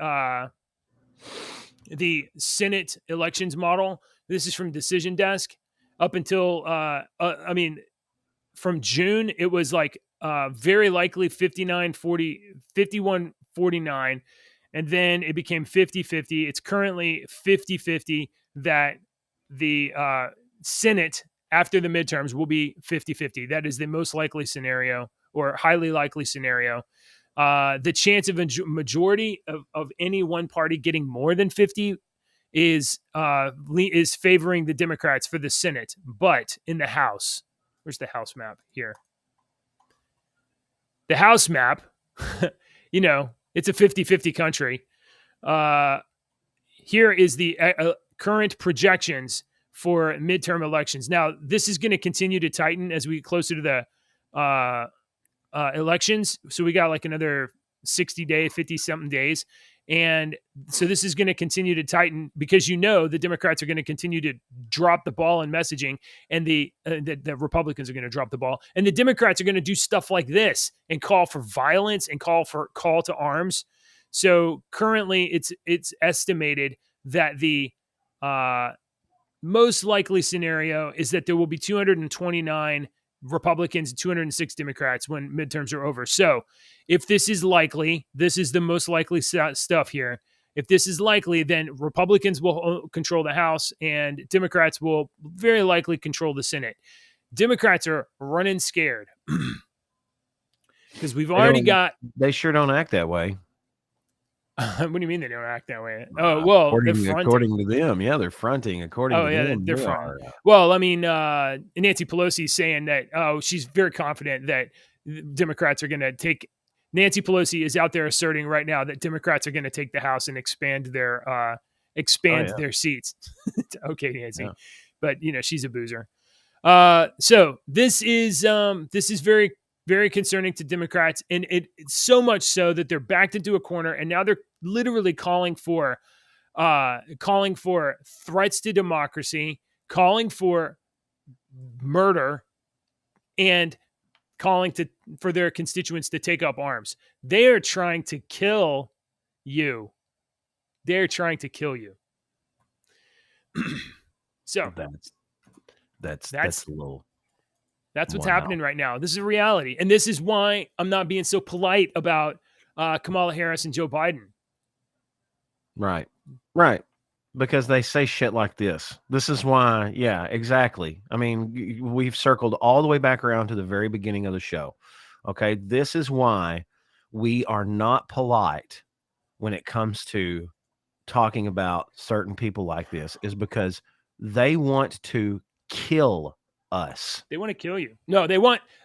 Senate elections model. This is from Decision Desk. Up until from June, it was like very likely 51-49, and then it became 50-50. It's currently 50-50 that the Senate after the midterms will be 50-50. That is the most likely scenario or highly likely scenario. The chance of a majority of any one party getting more than 50 is favoring the Democrats for the Senate. But in the House, where's the House map here? The House map, it's a 50-50 country. Here is the current projections for midterm elections. Now, this is going to continue to tighten as we get closer to the elections. So we got like another 60 days, 50-something days. And so this is going to continue to tighten because the Democrats are going to continue to drop the ball in messaging, and the Republicans are going to drop the ball. And the Democrats are going to do stuff like this and call for violence and call to arms. So currently it's estimated that the most likely scenario is that there will be 229 Republicans and 206 Democrats when midterms are over. So if this is likely, this is the most likely stuff here. If this is likely, then Republicans will control the House and Democrats will very likely control the Senate. Democrats are running scared because we've already got. They sure don't act that way. What do you mean they don't act that way? Oh, well, according to them, yeah, they're fronting. According to them, they're fronting. Well, I mean, Nancy Pelosi is saying that she's very confident that Democrats are going to take. Nancy Pelosi is out there asserting right now that Democrats are going to take the House and expand their seats. Okay, Nancy, yeah. But she's a boozer. So this is very, very concerning to Democrats, and it's so much so that they're backed into a corner, and now they're literally calling for threats to democracy, calling for murder, and calling for their constituents to take up arms. They are trying to kill you. They're trying to kill you. So that's a little. That's what's happening right now. This is a reality. And this is why I'm not being so polite about Kamala Harris and Joe Biden. Right. Because they say shit like this. This is why, yeah, exactly. I mean, we've circled all the way back around to the very beginning of the show. Okay. This is why we are not polite when it comes to talking about certain people like this, is because they want to kill us. They want to kill you. No,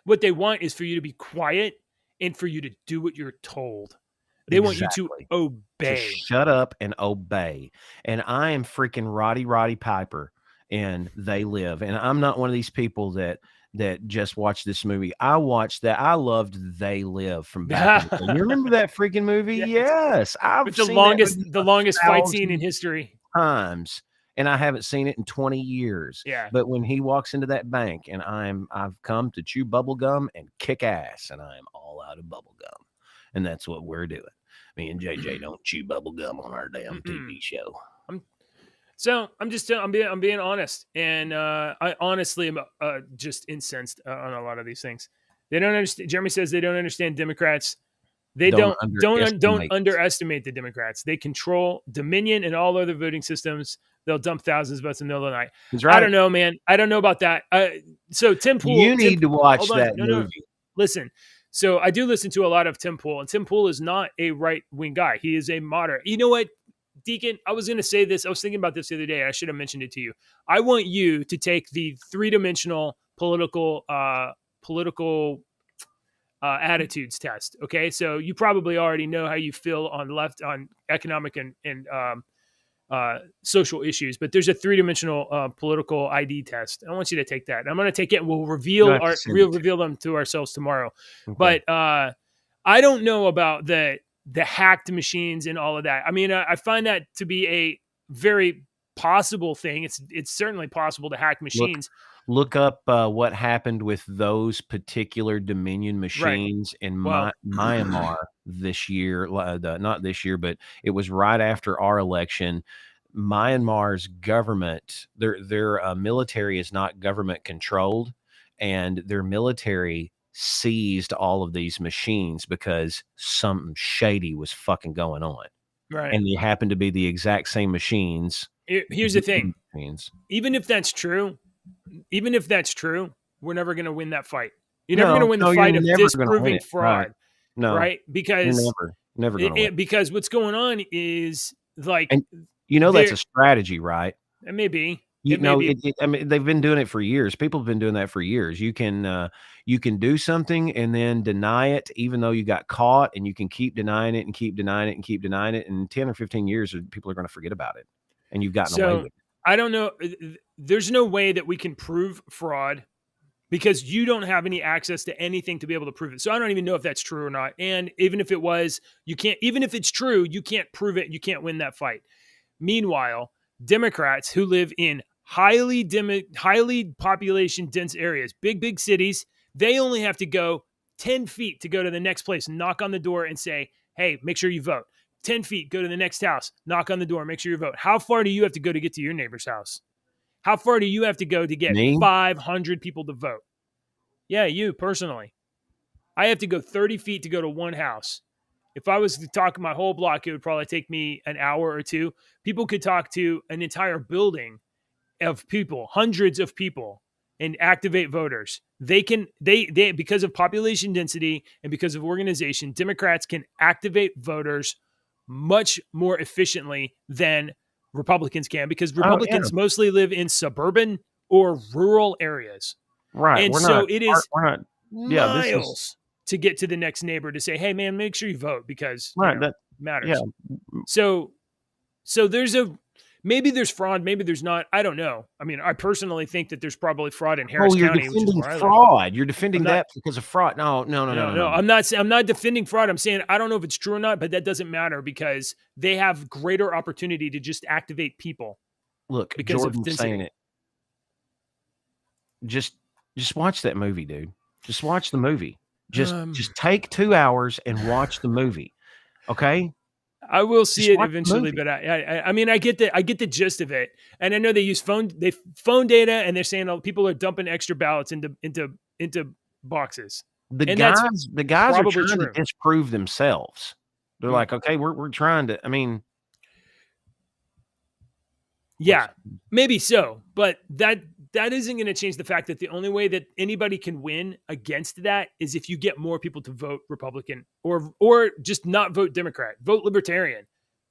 what they want is for you to be quiet and for you to do what you're told. They want you to obey. To shut up and obey. And I am freaking Roddy Piper and They Live. And I'm not one of these people that just watched this movie. I watched that. I loved They Live from back in the day. You remember that freaking movie? Yes. I've seen the longest fight scene in history. Times. And I haven't seen it in 20 years. Yeah. But when he walks into that bank and I've come to chew bubble gum and kick ass, and I am all out of bubble gum. And that's what we're doing. Me and JJ don't chew bubble gum on our damn TV show. I'm being honest. And I honestly am just incensed on a lot of these things. They don't understand. Jeremy says they don't understand Democrats. They don't underestimate the Democrats. They control Dominion and all other voting systems. They'll dump thousands of votes in the middle of the night. Right. I don't know, man. I don't know about that. So Tim Pool, you need to watch that movie. No. Listen. So I do listen to a lot of Tim Pool, and Tim Pool is not a right-wing guy. He is a moderate. You know what, Deacon? I was going to say this. I was thinking about this the other day. I should have mentioned it to you. I want you to take the three-dimensional political attitudes test. Okay, so you probably already know how you feel on economic and social issues, but there's a three-dimensional political ID test. I want you to take that. I'm going to take it. We'll reveal them to ourselves tomorrow. Okay. But I don't know about the hacked machines and all of that. I mean, I find that to be a very possible thing. It's certainly possible to hack machines. Look up what happened with those particular Dominion machines in Myanmar this year. Not this year, but it was right after our election. Myanmar's government, their military is not government controlled, and their military seized all of these machines because something shady was fucking going on. Right. And they happened to be the exact same machines. Here's the thing. Even if that's true, we're never going to win that fight. You're never going to win the fight of disproving fraud. Right. No. Right? Because you're never going to win. Because what's going on is like, and that's a strategy, right? It may be. I mean, they've been doing it for years. People have been doing that for years. You can do something and then deny it, even though you got caught, and you can keep denying it and keep denying it and keep denying it. And 10 or 15 years, people are going to forget about it, and you've gotten away with it. I don't know. There's no way that we can prove fraud because you don't have any access to anything to be able to prove it. So I don't even know if that's true or not. And even if it was, you can't. Even if it's true, you can't prove it. You can't win that fight. Meanwhile, Democrats who live in highly population dense areas, big cities, they only have to go 10 feet to go to the next place, knock on the door and say, hey, make sure you vote. 10 feet, go to the next house, knock on the door, make sure you vote. How far do you have to go to get to your neighbor's house? How far do you have to go to get 500 people to vote? Yeah, you personally. I have to go 30 feet to go to one house. If I was to talk my whole block, it would probably take me an hour or two. People could talk to an entire building of people, hundreds of people, and activate voters. They because of population density and because of organization, Democrats can activate voters much more efficiently than Republicans can, because Republicans mostly live in suburban or rural areas. Right. And so it is miles to get to the next neighbor to say, hey, man, make sure you vote because that matters. Yeah. So maybe there's fraud, maybe there's not. I don't know. I mean, I personally think that there's probably fraud in Harris County. You're defending fraud. You're defending that because of fraud. No. I'm not defending fraud. I'm saying I don't know if it's true or not, but that doesn't matter because they have greater opportunity to just activate people. Look, because Jordan's saying it. Just watch that movie, dude. Just watch the movie. Just take 2 hours and watch the movie. Okay? I will see it eventually, but I mean, I get the gist of it, and I know they use phone data, and they're saying people are dumping extra ballots into boxes. The guys are trying to disprove themselves. They're like, okay, we're trying to. I mean, yeah, maybe so, but that isn't going to change the fact that the only way that anybody can win against that is if you get more people to vote Republican or just not vote Democrat, vote Libertarian.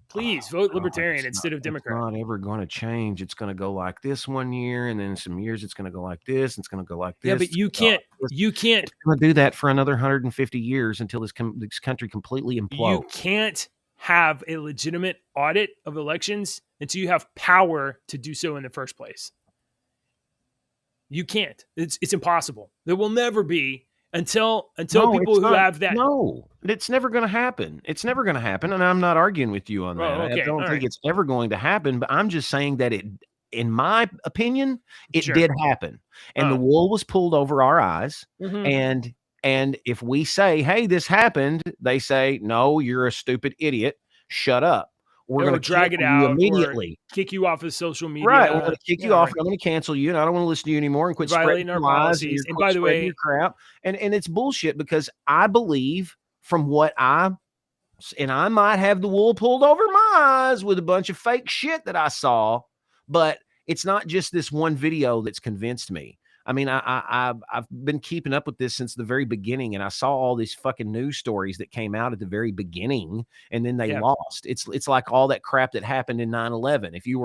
Please vote Libertarian instead of Democrat. It's not ever going to change. It's going to go like this one year, and then some years it's going to go like this, and it's going to go like this. Yeah, but you can't. It's going to do that for another 150 years until this country completely implodes. You can't have a legitimate audit of elections until you have power to do so in the first place. You can't. It's impossible. There will never be until people who have that. No, it's never going to happen. It's never going to happen, and I'm not arguing with you on that. Okay. I don't think it's ever going to happen, but I'm just saying that in my opinion, it did happen, and the wool was pulled over our eyes. Mm-hmm. And if we say, "Hey, this happened," they say, "No, you're a stupid idiot. Shut up." We're going to drag it out immediately, kick you off of social media. Right, we're going to kick you off. I'm going to cancel you, and I don't want to listen to you anymore. And quit violating our policies. And by the way, your crap. And it's bullshit because I believe from what I might have the wool pulled over my eyes with a bunch of fake shit that I saw, but it's not just this one video that's convinced me. I mean, I've been keeping up with this since the very beginning, and I saw all these fucking news stories that came out at the very beginning, and then they lost. It's like all that crap that happened in 9/11. If you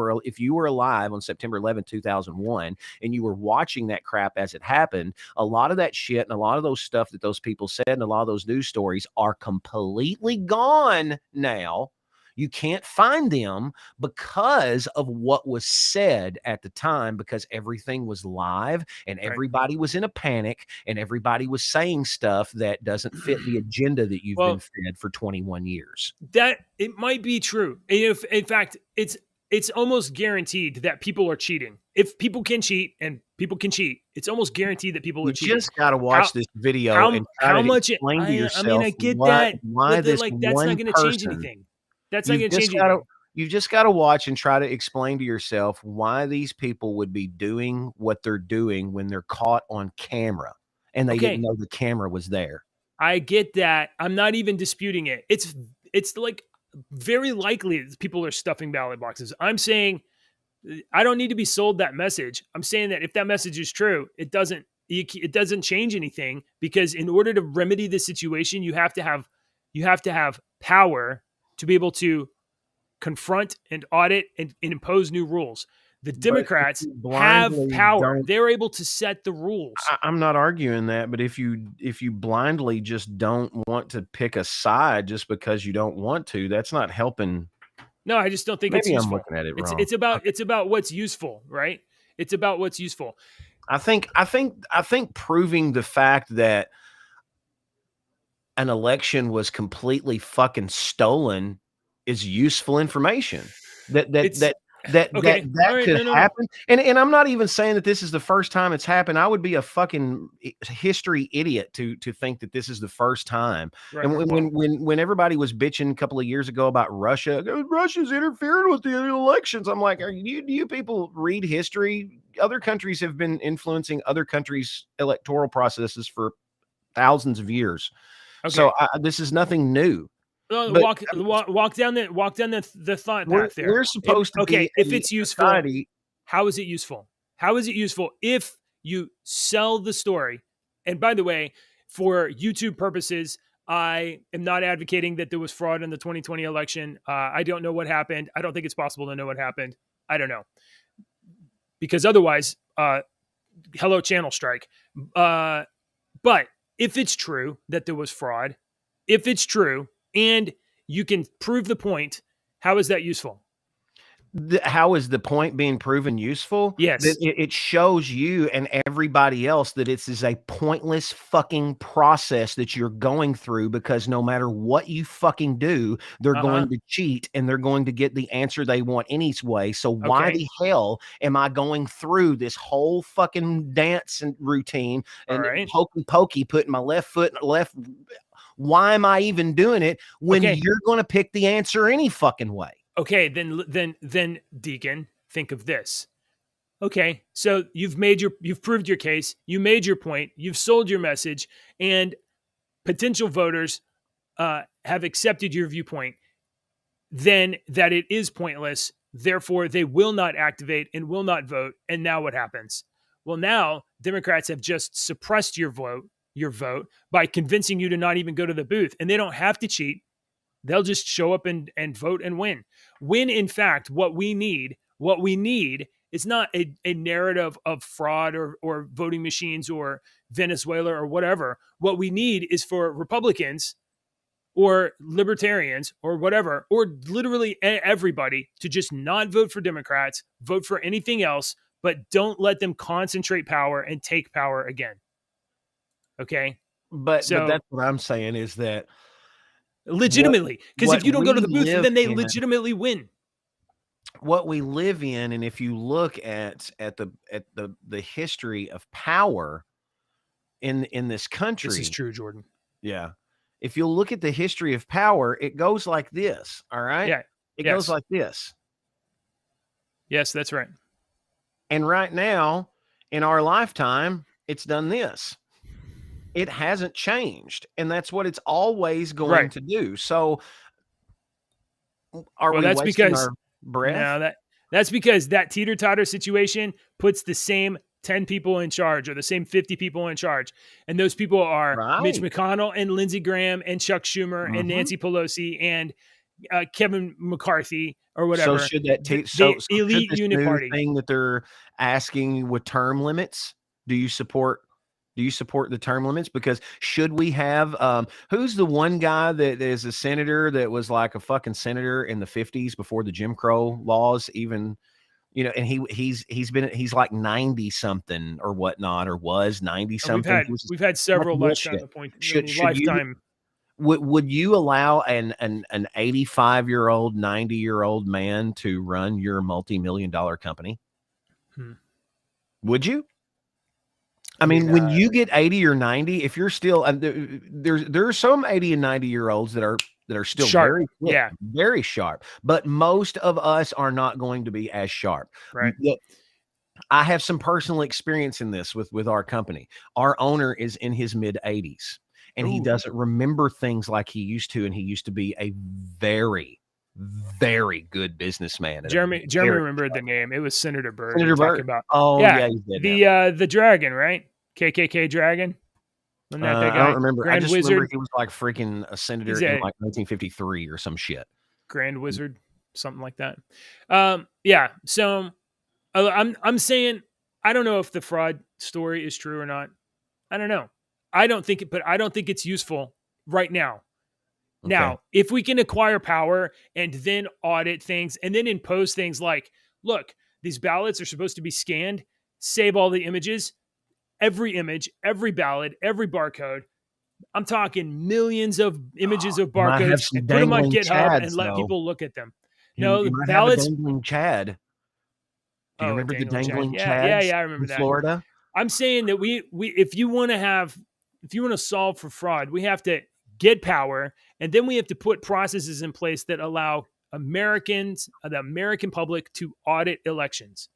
were alive on September 11, 2001, and you were watching that crap as it happened, a lot of that shit and a lot of those stuff that those people said and a lot of those news stories are completely gone now. You can't find them because of what was said at the time, because everything was live and everybody was in a panic and everybody was saying stuff that doesn't fit the agenda that you've been fed for 21 years. That it might be true. If in fact, it's almost guaranteed that people are cheating. If people can cheat and people can cheat, it's almost guaranteed that people are cheating. You just got to watch this video and try to explain to yourself. I mean, I get why this like that's not going to change anything. That's not going to change anything. You've just got to watch and try to explain to yourself why these people would be doing what they're doing when they're caught on camera and they didn't know the camera was there. I get that. I'm not even disputing it. It's like very likely that people are stuffing ballot boxes. I'm saying I don't need to be sold that message. I'm saying that if that message is true, it doesn't change anything, because in order to remedy the situation, you have to have power to be able to confront and audit and impose new rules. The Democrats have power. They're able to set the rules. I'm not arguing that, but if you blindly just don't want to pick a side just because you don't want to, that's not helping. No, I just don't think it's useful. I'm looking at it wrong. It's about what's useful, right? It's about what's useful. I think proving the fact that an election was completely fucking stolen is useful information. that Okay. that All right. could No. happen. And I'm not even saying that this is the first time it's happened. I would be a fucking history idiot to think that this is the first time. Right. And when everybody was bitching a couple of years ago about Russia's interfering with the elections, I'm like, do you people read history? Other countries have been influencing other countries' electoral processes for thousands of years. Okay. So this is nothing new. Walk down the thought path there. We're supposed to be if it's useful, society. how is it useful? How is it useful if you sell the story? And by the way, for YouTube purposes, I am not advocating that there was fraud in the 2020 election. I don't know what happened. I don't think it's possible to know what happened. I don't know. Because otherwise, hello channel strike. But if it's true that there was fraud, if it's true, and you can prove the point, how is that useful? How is the point being proven useful? Yes. That it shows you and everybody else that this is a pointless fucking process that you're going through, because no matter what you fucking do, they're going to cheat and they're going to get the answer they want anyway. So why the hell am I going through this whole fucking dance and routine and hokey pokey, putting my left foot left? Why am I even doing it when you're going to pick the answer any fucking way? Okay, then Deacon, think of this. Okay, so you've proved your case, you made your point, you've sold your message, and potential voters have accepted your viewpoint. Then that it is pointless, therefore they will not activate and will not vote. And now what happens? Well, now Democrats have just suppressed your vote by convincing you to not even go to the booth, and they don't have to cheat. They'll just show up and vote and win. When in fact, what we need is not a narrative of fraud or voting machines or Venezuela or whatever. What we need is for Republicans or libertarians or whatever, or literally everybody, to just not vote for Democrats, vote for anything else, but don't let them concentrate power and take power again. Okay? But that's what I'm saying is that legitimately, because if you don't go to the booth, then they legitimately win. What we live in, and if you look at the history of power in this country, this is true, Jordan. Yeah, if you look at the history of power, it goes like this. All right. Yeah, it goes like this. Yes, that's right. And right now, in our lifetime, it's done this. It hasn't changed, and that's what it's always going to do. So, are we wasting our breath? No, that's because that teeter-totter situation puts the same 10 people in charge or the same 50 people in charge, and those people are Mitch McConnell and Lindsey Graham and Chuck Schumer and Nancy Pelosi and Kevin McCarthy or whatever. So should that the elite uniparty thing that they're asking with term limits? Do you support the term limits? Because should we have who's the one guy that is a senator that was like a fucking senator in the 50s before the Jim Crow laws even, and he's like 90 something or whatnot, or was 90 something. We've had several lifetime. Would you allow an 85-year-old, 90-year-old man to run your multi-million-dollar company? Would you? I mean, when you get 80 or 90, if you're still there are some 80 and 90-year-olds that are still sharp. Very quick, very sharp, but most of us are not going to be as sharp. Right. I have some personal experience in this with our company. Our owner is in his mid 80s, and he doesn't remember things like he used to, and he used to be a very, very good businessman. Jeremy remembered the name. It was Senator Byrd. Senator Byrd. About. Oh yeah, he's dead the dragon, right? KKK dragon. Wasn't that guy? I don't remember. Grand I just Wizard. Remember he was like freaking a senator in like 1953 or some shit. Grand Wizard, something like that. Yeah. So I'm saying I don't know if the fraud story is true or not. I don't know. I don't think it's useful right now. Okay. Now, if we can acquire power and then audit things and then impose things like, look, these ballots are supposed to be scanned, save all the images, every image, every ballot, every barcode. I'm talking millions of images of barcodes, and put them on GitHub and let people look at them. The ballots. Chad. Do you remember the dangling Chads. Chads Yeah, I remember in that. Florida? I'm saying that we if you want to solve for fraud, we have to get power, and then we have to put processes in place that allow Americans, the American public, to audit elections.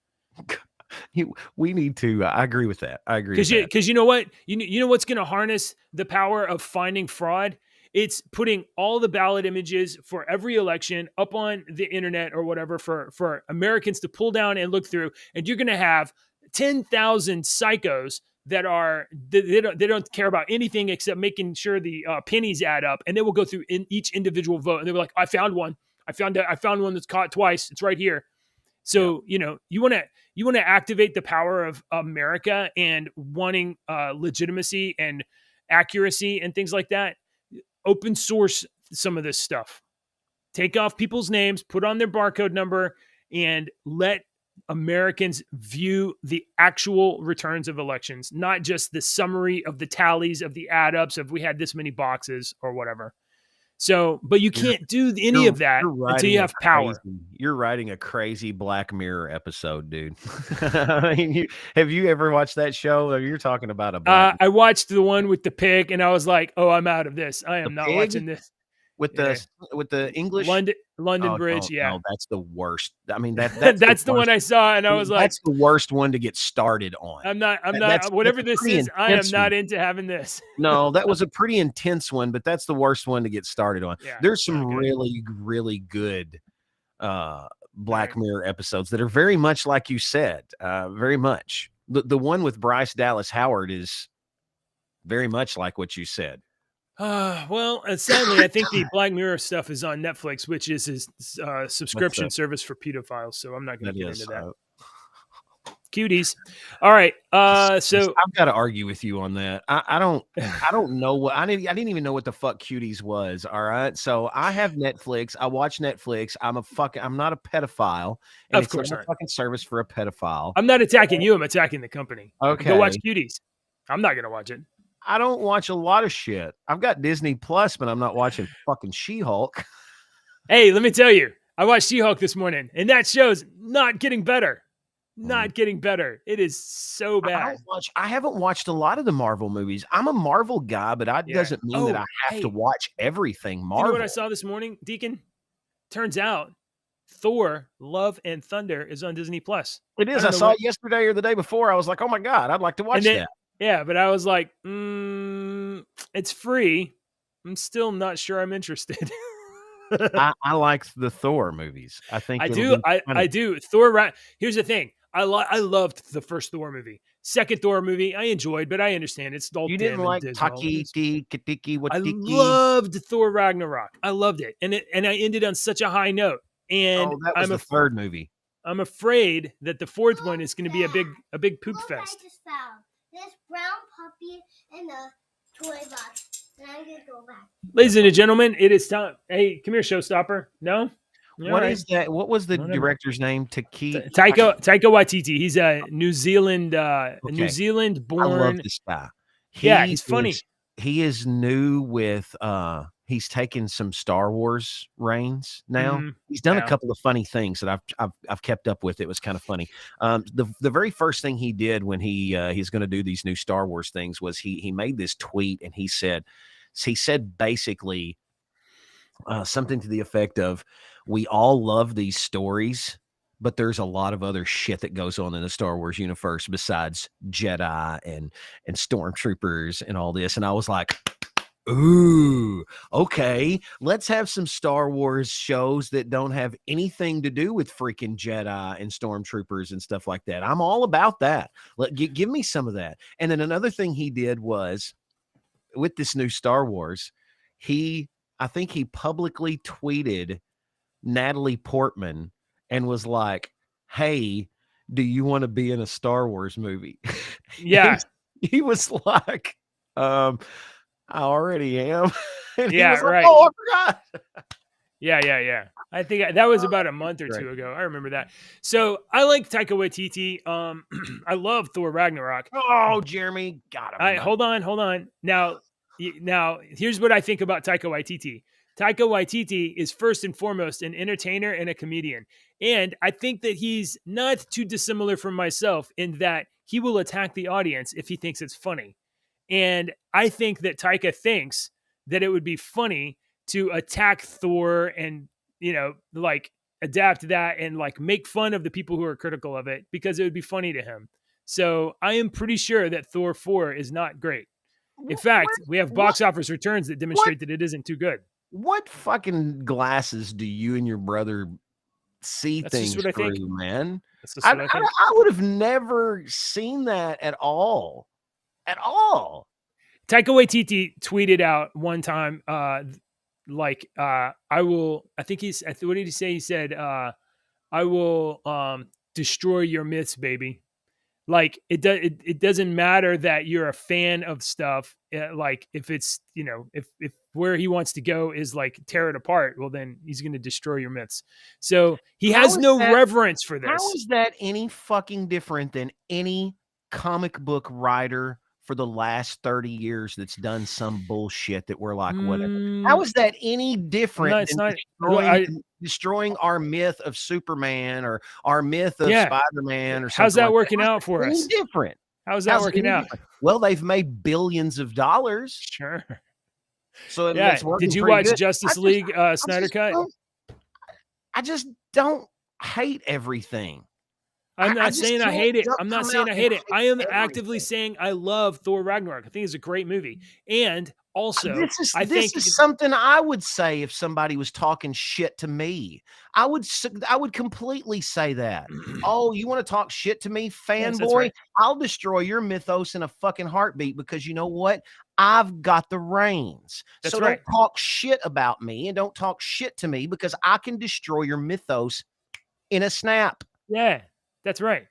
We need to. I agree with that. I agree with that. Because you know what? You know what's going to harness the power of finding fraud? It's putting all the ballot images for every election up on the internet or whatever for Americans to pull down and look through. And you're going to have 10,000 psychos that they don't care about anything except making sure the pennies add up. And they will go through each individual vote. And they'll be like, I found one. I found one that's caught twice. It's right here. So, you want to activate the power of America and wanting legitimacy and accuracy and things like that. Open source some of this stuff. Take off people's names, put on their barcode number, and let Americans view the actual returns of elections, not just the summary of the tallies of the add ups of we had this many boxes or whatever. So, but you can't do any of that until you have power. You're writing a crazy Black Mirror episode, dude. I mean, have you ever watched that show? You're talking about a Black I watched the one with the pig, and I was like, "Oh, I'm out of this. I am not watching this." With the English London Bridge, no, that's the worst. I mean that's the one I saw, and I was like, that's the worst one to get started on. I'm not. Whatever this is, I am not into having this. No, that was a pretty intense one, but that's the worst one to get started on. Yeah, there's some really, really good Black Mirror episodes that are very much like you said. Very much. The one with Bryce Dallas Howard is very much like what you said. Well, sadly, I think the Black Mirror stuff is on Netflix, which is his subscription service for pedophiles. So I'm not going to get into that. Cuties. All right. So I've got to argue with you on that. I don't know what I didn't even know what the fuck Cuties was. All right. So I have Netflix. I watch Netflix. I'm not a pedophile. And of course, it's a fucking service for a pedophile. I'm not attacking you. I'm attacking the company. Okay. Go watch Cuties. I'm not going to watch it. I don't watch a lot of shit. I've got Disney Plus, but I'm not watching fucking She-Hulk. Hey, let me tell you, I watched She-Hulk this morning, and that show's not getting better. Not getting better. It is so bad. I haven't watched a lot of the Marvel movies. I'm a Marvel guy, but that doesn't mean that I have to watch everything Marvel. You know what I saw this morning, Deacon? Turns out Thor: Love and Thunder is on Disney Plus. It is. I saw it yesterday or the day before. I was like, oh my God, I'd like to watch that. Yeah, but I was like, it's free. I'm still not sure I'm interested. I like the Thor movies. I think I do. I do. Thor. Here's the thing. I loved the first Thor movie. Second Thor movie, I enjoyed, but I understand it's all. You didn't like Taki. I loved Thor Ragnarok. I loved it, and I ended on such a high note. And that was the third movie. I'm afraid that the fourth one is going to be a big poop fest. This brown puppy in the toy box, and I'm gonna go back. Ladies and gentlemen, it is time. Hey, come here, showstopper. No. What is that? What was the director's name? Taika Waititi. He's a New Zealand born. I love this guy. He's funny. He is new with. He's taken some Star Wars reins now. Mm-hmm. He's done a couple of funny things that I've kept up with. It was kind of funny. The very first thing he did when he's going to do these new Star Wars things was he made this tweet, and he said basically something to the effect of, we all love these stories, but there's a lot of other shit that goes on in the Star Wars universe besides Jedi and stormtroopers and all this. And I was like, ooh, okay, let's have some Star Wars shows that don't have anything to do with freaking Jedi and stormtroopers and stuff like that. I'm all about that. Give me some of that. And then another thing he did was, with this new Star Wars, I think he publicly tweeted Natalie Portman and was like, hey, do you want to be in a Star Wars movie? Yeah. He was like, I already am. Yeah, like, right. Oh, I forgot. Yeah. I think that was about a month or two ago. I remember that. So I like Taika Waititi. I love Thor Ragnarok. Oh, Jeremy, got him. Hold on. Now, here's what I think about Taika Waititi. Taika Waititi is first and foremost an entertainer and a comedian. And I think that he's not too dissimilar from myself in that he will attack the audience if he thinks it's funny. And I think that Taika thinks that it would be funny to attack Thor and, like adapt that and like make fun of the people who are critical of it because it would be funny to him. So I am pretty sure that Thor 4 is not great. In fact, we have box office returns that demonstrate that it isn't too good. What fucking glasses do you and your brother see things through, man? I would have never seen that at all. At all. Taika Waititi tweeted out one time, I think what did he say? He said, I will destroy your myths, baby. Like it doesn't matter that you're a fan of stuff. Like if it's, if where he wants to go is like tear it apart, well, then he's going to destroy your myths. So he has no reverence for this. How is that any fucking different than any comic book writer for the last 30 years that's done some bullshit that we're like, whatever? How is that any different than destroying our myth of Superman or our myth of Spider-Man or something? How's that working out for us? Different. How's that working out? Well, they've made billions of dollars. Sure. So did you watch Justice League Snyder Cut? I just don't hate everything. I'm not saying I hate it. I'm not saying I hate it. I am actively saying I love Thor Ragnarok. I think it's a great movie. And also, this is something I would say if somebody was talking shit to me. I would completely say that. Oh, you want to talk shit to me, fanboy? Yes, right. I'll destroy your mythos in a fucking heartbeat because you know what? I've got the reins. That's right. Don't talk shit about me and don't talk shit to me because I can destroy your mythos in a snap. Yeah. That's right.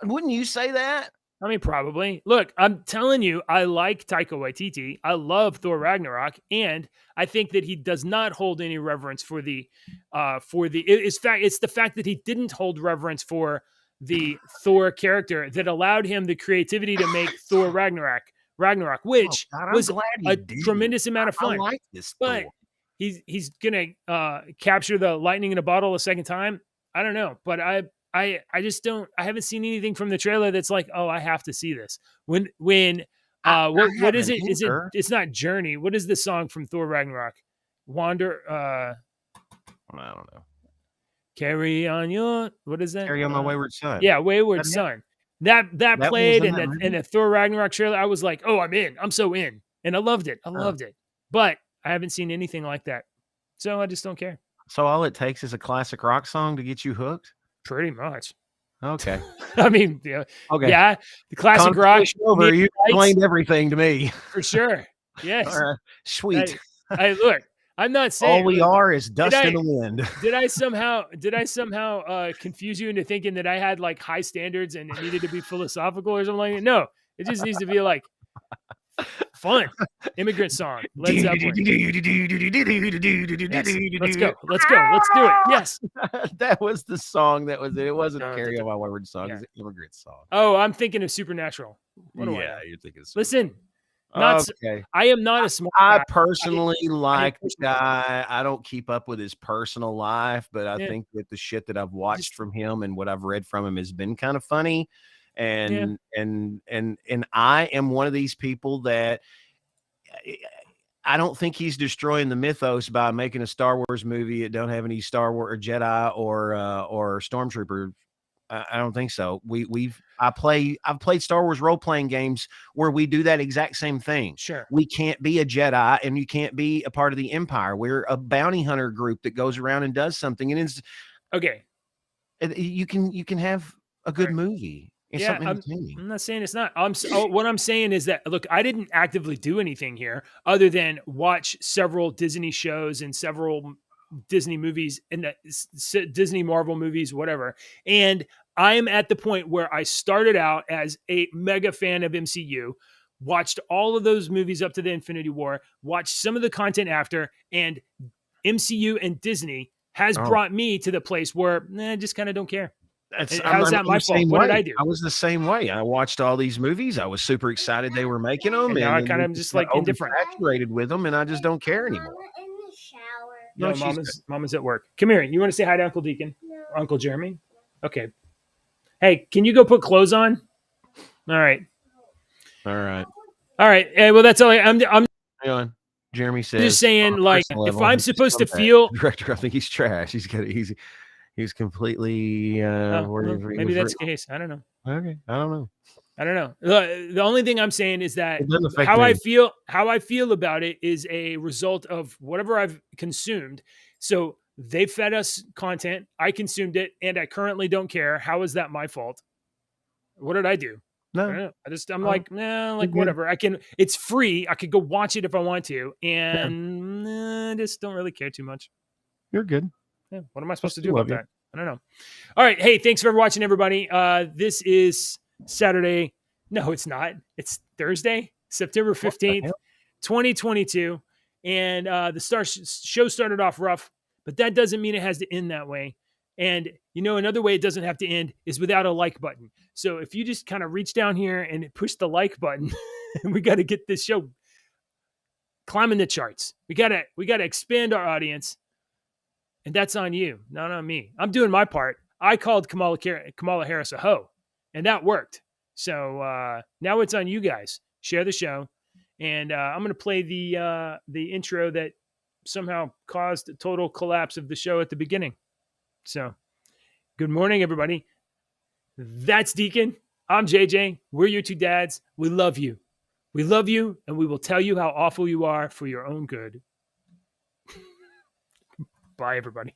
Wouldn't you say that? I mean, probably. Look, I'm telling you, I like Taika Waititi. I love Thor Ragnarok, and I think that he does not hold any reverence for the. It's the fact that he didn't hold reverence for the Thor character that allowed him the creativity to make Thor Ragnarok, which was a tremendous amount of fun. I like this, but he's gonna capture the lightning in a bottle a second time. I don't know, but I just don't. I haven't seen anything from the trailer that's like, oh, I have to see this. What is it? Is it? It's not Journey. What is the song from Thor Ragnarok? Wander. I don't know. Carry on your. What is that? Carry on my wayward son. Yeah, Wayward Son. That played in the Thor Ragnarok trailer. I was like, oh, I'm in. I'm so in, and I loved it. I loved it. But I haven't seen anything like that, so I just don't care. So all it takes is a classic rock song to get you hooked. Pretty much. Okay. I mean, yeah. Okay. Yeah. The classic rock. Over. You explained everything to me. For sure. Yes. Sweet. Look, I'm not saying all we are is dust in the wind. Did I somehow confuse you into thinking that I had like high standards and it needed to be philosophical or something like that? No, it just needs to be like fun. Immigrant song. Led Zeppelin. Yes. Let's go. Let's do it. Yes. That was the song that was it. It wasn't Carry On My Wayward Son. It's an Immigrant song. Oh, I'm thinking of Supernatural. You're thinking of Listen. Okay. I am not a smart guy. I personally like the guy. I don't keep up with his personal life, but I think that the shit that I've watched from him and what I've read from him has been kind of funny. And I am one of these people that I don't think he's destroying the mythos by making a Star Wars movie that don't have any Star Wars or Jedi or Stormtrooper. I don't think so. I've played Star Wars role-playing games where we do that exact same thing. Sure. We can't be a Jedi and you can't be a part of the Empire. We're a bounty hunter group that goes around and does something. And it's okay. You can have a good movie. I'm not saying it's not. What I'm saying is that, look, I didn't actively do anything here other than watch several Disney shows and several Disney movies and the Disney Marvel movies, whatever. And I am at the point where I started out as a mega fan of MCU, watched all of those movies up to the Infinity War, watched some of the content after, and MCU and Disney has brought me to the place where I just kind of don't care. How's that my fault? What did I do? I was the same way. I watched all these movies. I was super excited they were making them. And now I kind of just like indifferent. Saturated with them, and I just don't care anymore. In the shower. No, mama's at work. Come here. You want to say hi to Uncle Deacon? No. Uncle Jeremy? Okay. Hey, can you go put clothes on? All right. Hey, well, that's all. I'm Hang on. Jeremy says. just saying, like, if I'm supposed to feel director, I think he's trash. He's completely. Maybe that's the case. I don't know. Okay, I don't know. The only thing I'm saying is that It doesn't affect how me. I feel about it is a result of whatever I've consumed. So they fed us content. I consumed it, and I currently don't care. How is that my fault? What did I do? I don't No, know. I'm like, nah, like good. whatever. It's free. I could go watch it if I want to, and I just don't really care too much. you're good. Yeah, what am I supposed to do Still about love you. that? I don't know. All right. Hey, thanks for watching, everybody. This is Saturday. No, it's not. It's Thursday, September 15th, 2022. And the show started off rough, but that doesn't mean it has to end that way. And, another way it doesn't have to end is without a like button. So if you just kind of reach down here and push the like button, we got to get this show climbing the charts. We got to expand our audience. And that's on you, not on me. I'm doing my part. I called Kamala Harris a hoe, and that worked. So now it's on you guys. Share the show, and I'm going to play the intro that somehow caused a total collapse of the show at the beginning. So, good morning, everybody. That's Deacon. I'm JJ. We're your two dads. We love you. We love you, and we will tell you how awful you are for your own good. Bye, everybody.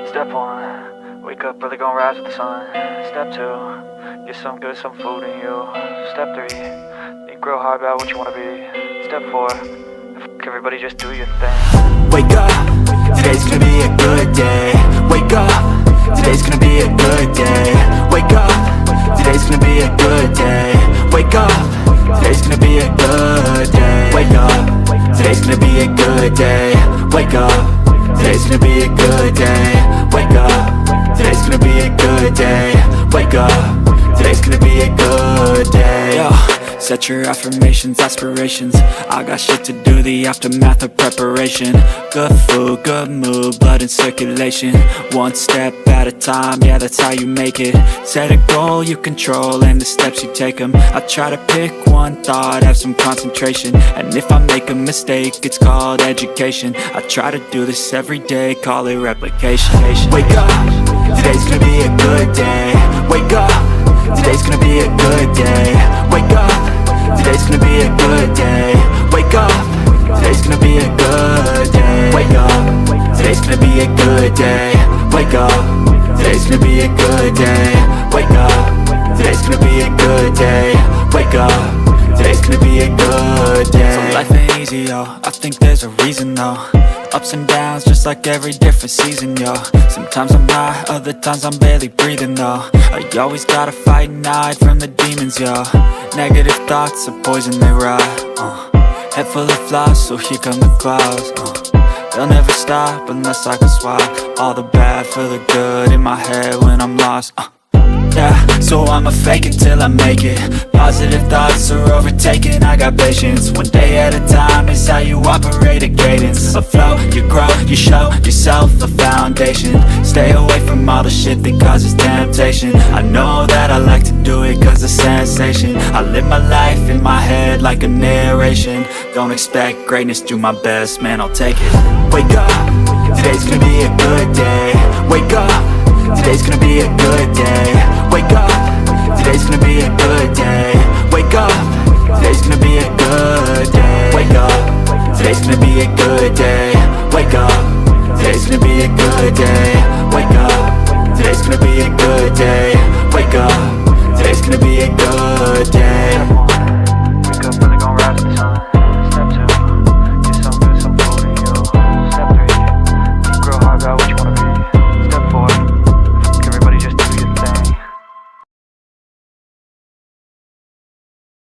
Step 1, wake up, really gonna rise with the sun. Step 2, get some good, some food in you. Step 3, think real hard about what you wanna be. Step 4, everybody just do your thing. Wake up, today's gonna be a good day. Wake up, today's gonna be a good day. Wake up, today's gonna be a good day. Wake up, today's gonna be a good day. Wake up, today's gonna be a good day. Wake up. Today's gonna be a good day. Wake up. Today's gonna be a good day. Wake up. Today's gonna be a good day. Yo, set your affirmations, aspirations. I got shit to do, the aftermath of preparation. Good food, good mood, blood in circulation. One step at a time, yeah, that's how you make it. Set a goal you control and the steps you take them. I try to pick one thought, have some concentration. And if I make a mistake, it's called education. I try to do this every day, call it replication. Wake up, today's gonna be a good day. Wake up, today's gonna be a good day. Wake up, today's gonna be a good day. Wake up, today's gonna be a good day. Wake up, today's gonna be a good day. Wake up, today's gonna be a good day. Wake up, today's gonna be a good day. Wake up, today's gonna be a good day. So life ain't easy, yo, I think there's a reason though. Ups and downs, just like every different season, yo. Sometimes I'm high, other times I'm barely breathing, though. I always gotta fight and hide from the demons, yo. Negative thoughts are poison, they rot. Head full of flies, so here come the clouds. They'll never stop unless I can swap all the bad for the good in my head when I'm lost. Yeah, so I'ma fake it till I make it. Positive thoughts are overtaken, I got patience. One day at a time is how you operate a cadence. A flow, you grow, you show yourself a foundation. Stay away from all the shit that causes temptation. I know that I like to do it cause it's sensation. I live my life in my head like a narration. Don't expect greatness, do my best, man, I'll take it. Wake up, today's gonna be a good day. Wake up, today's gonna be a good day. Wake up, today's gonna be a good day. Wake up, today's gonna be a good day. Wake up, today's gonna be a good day. Wake up, today's gonna be a good day.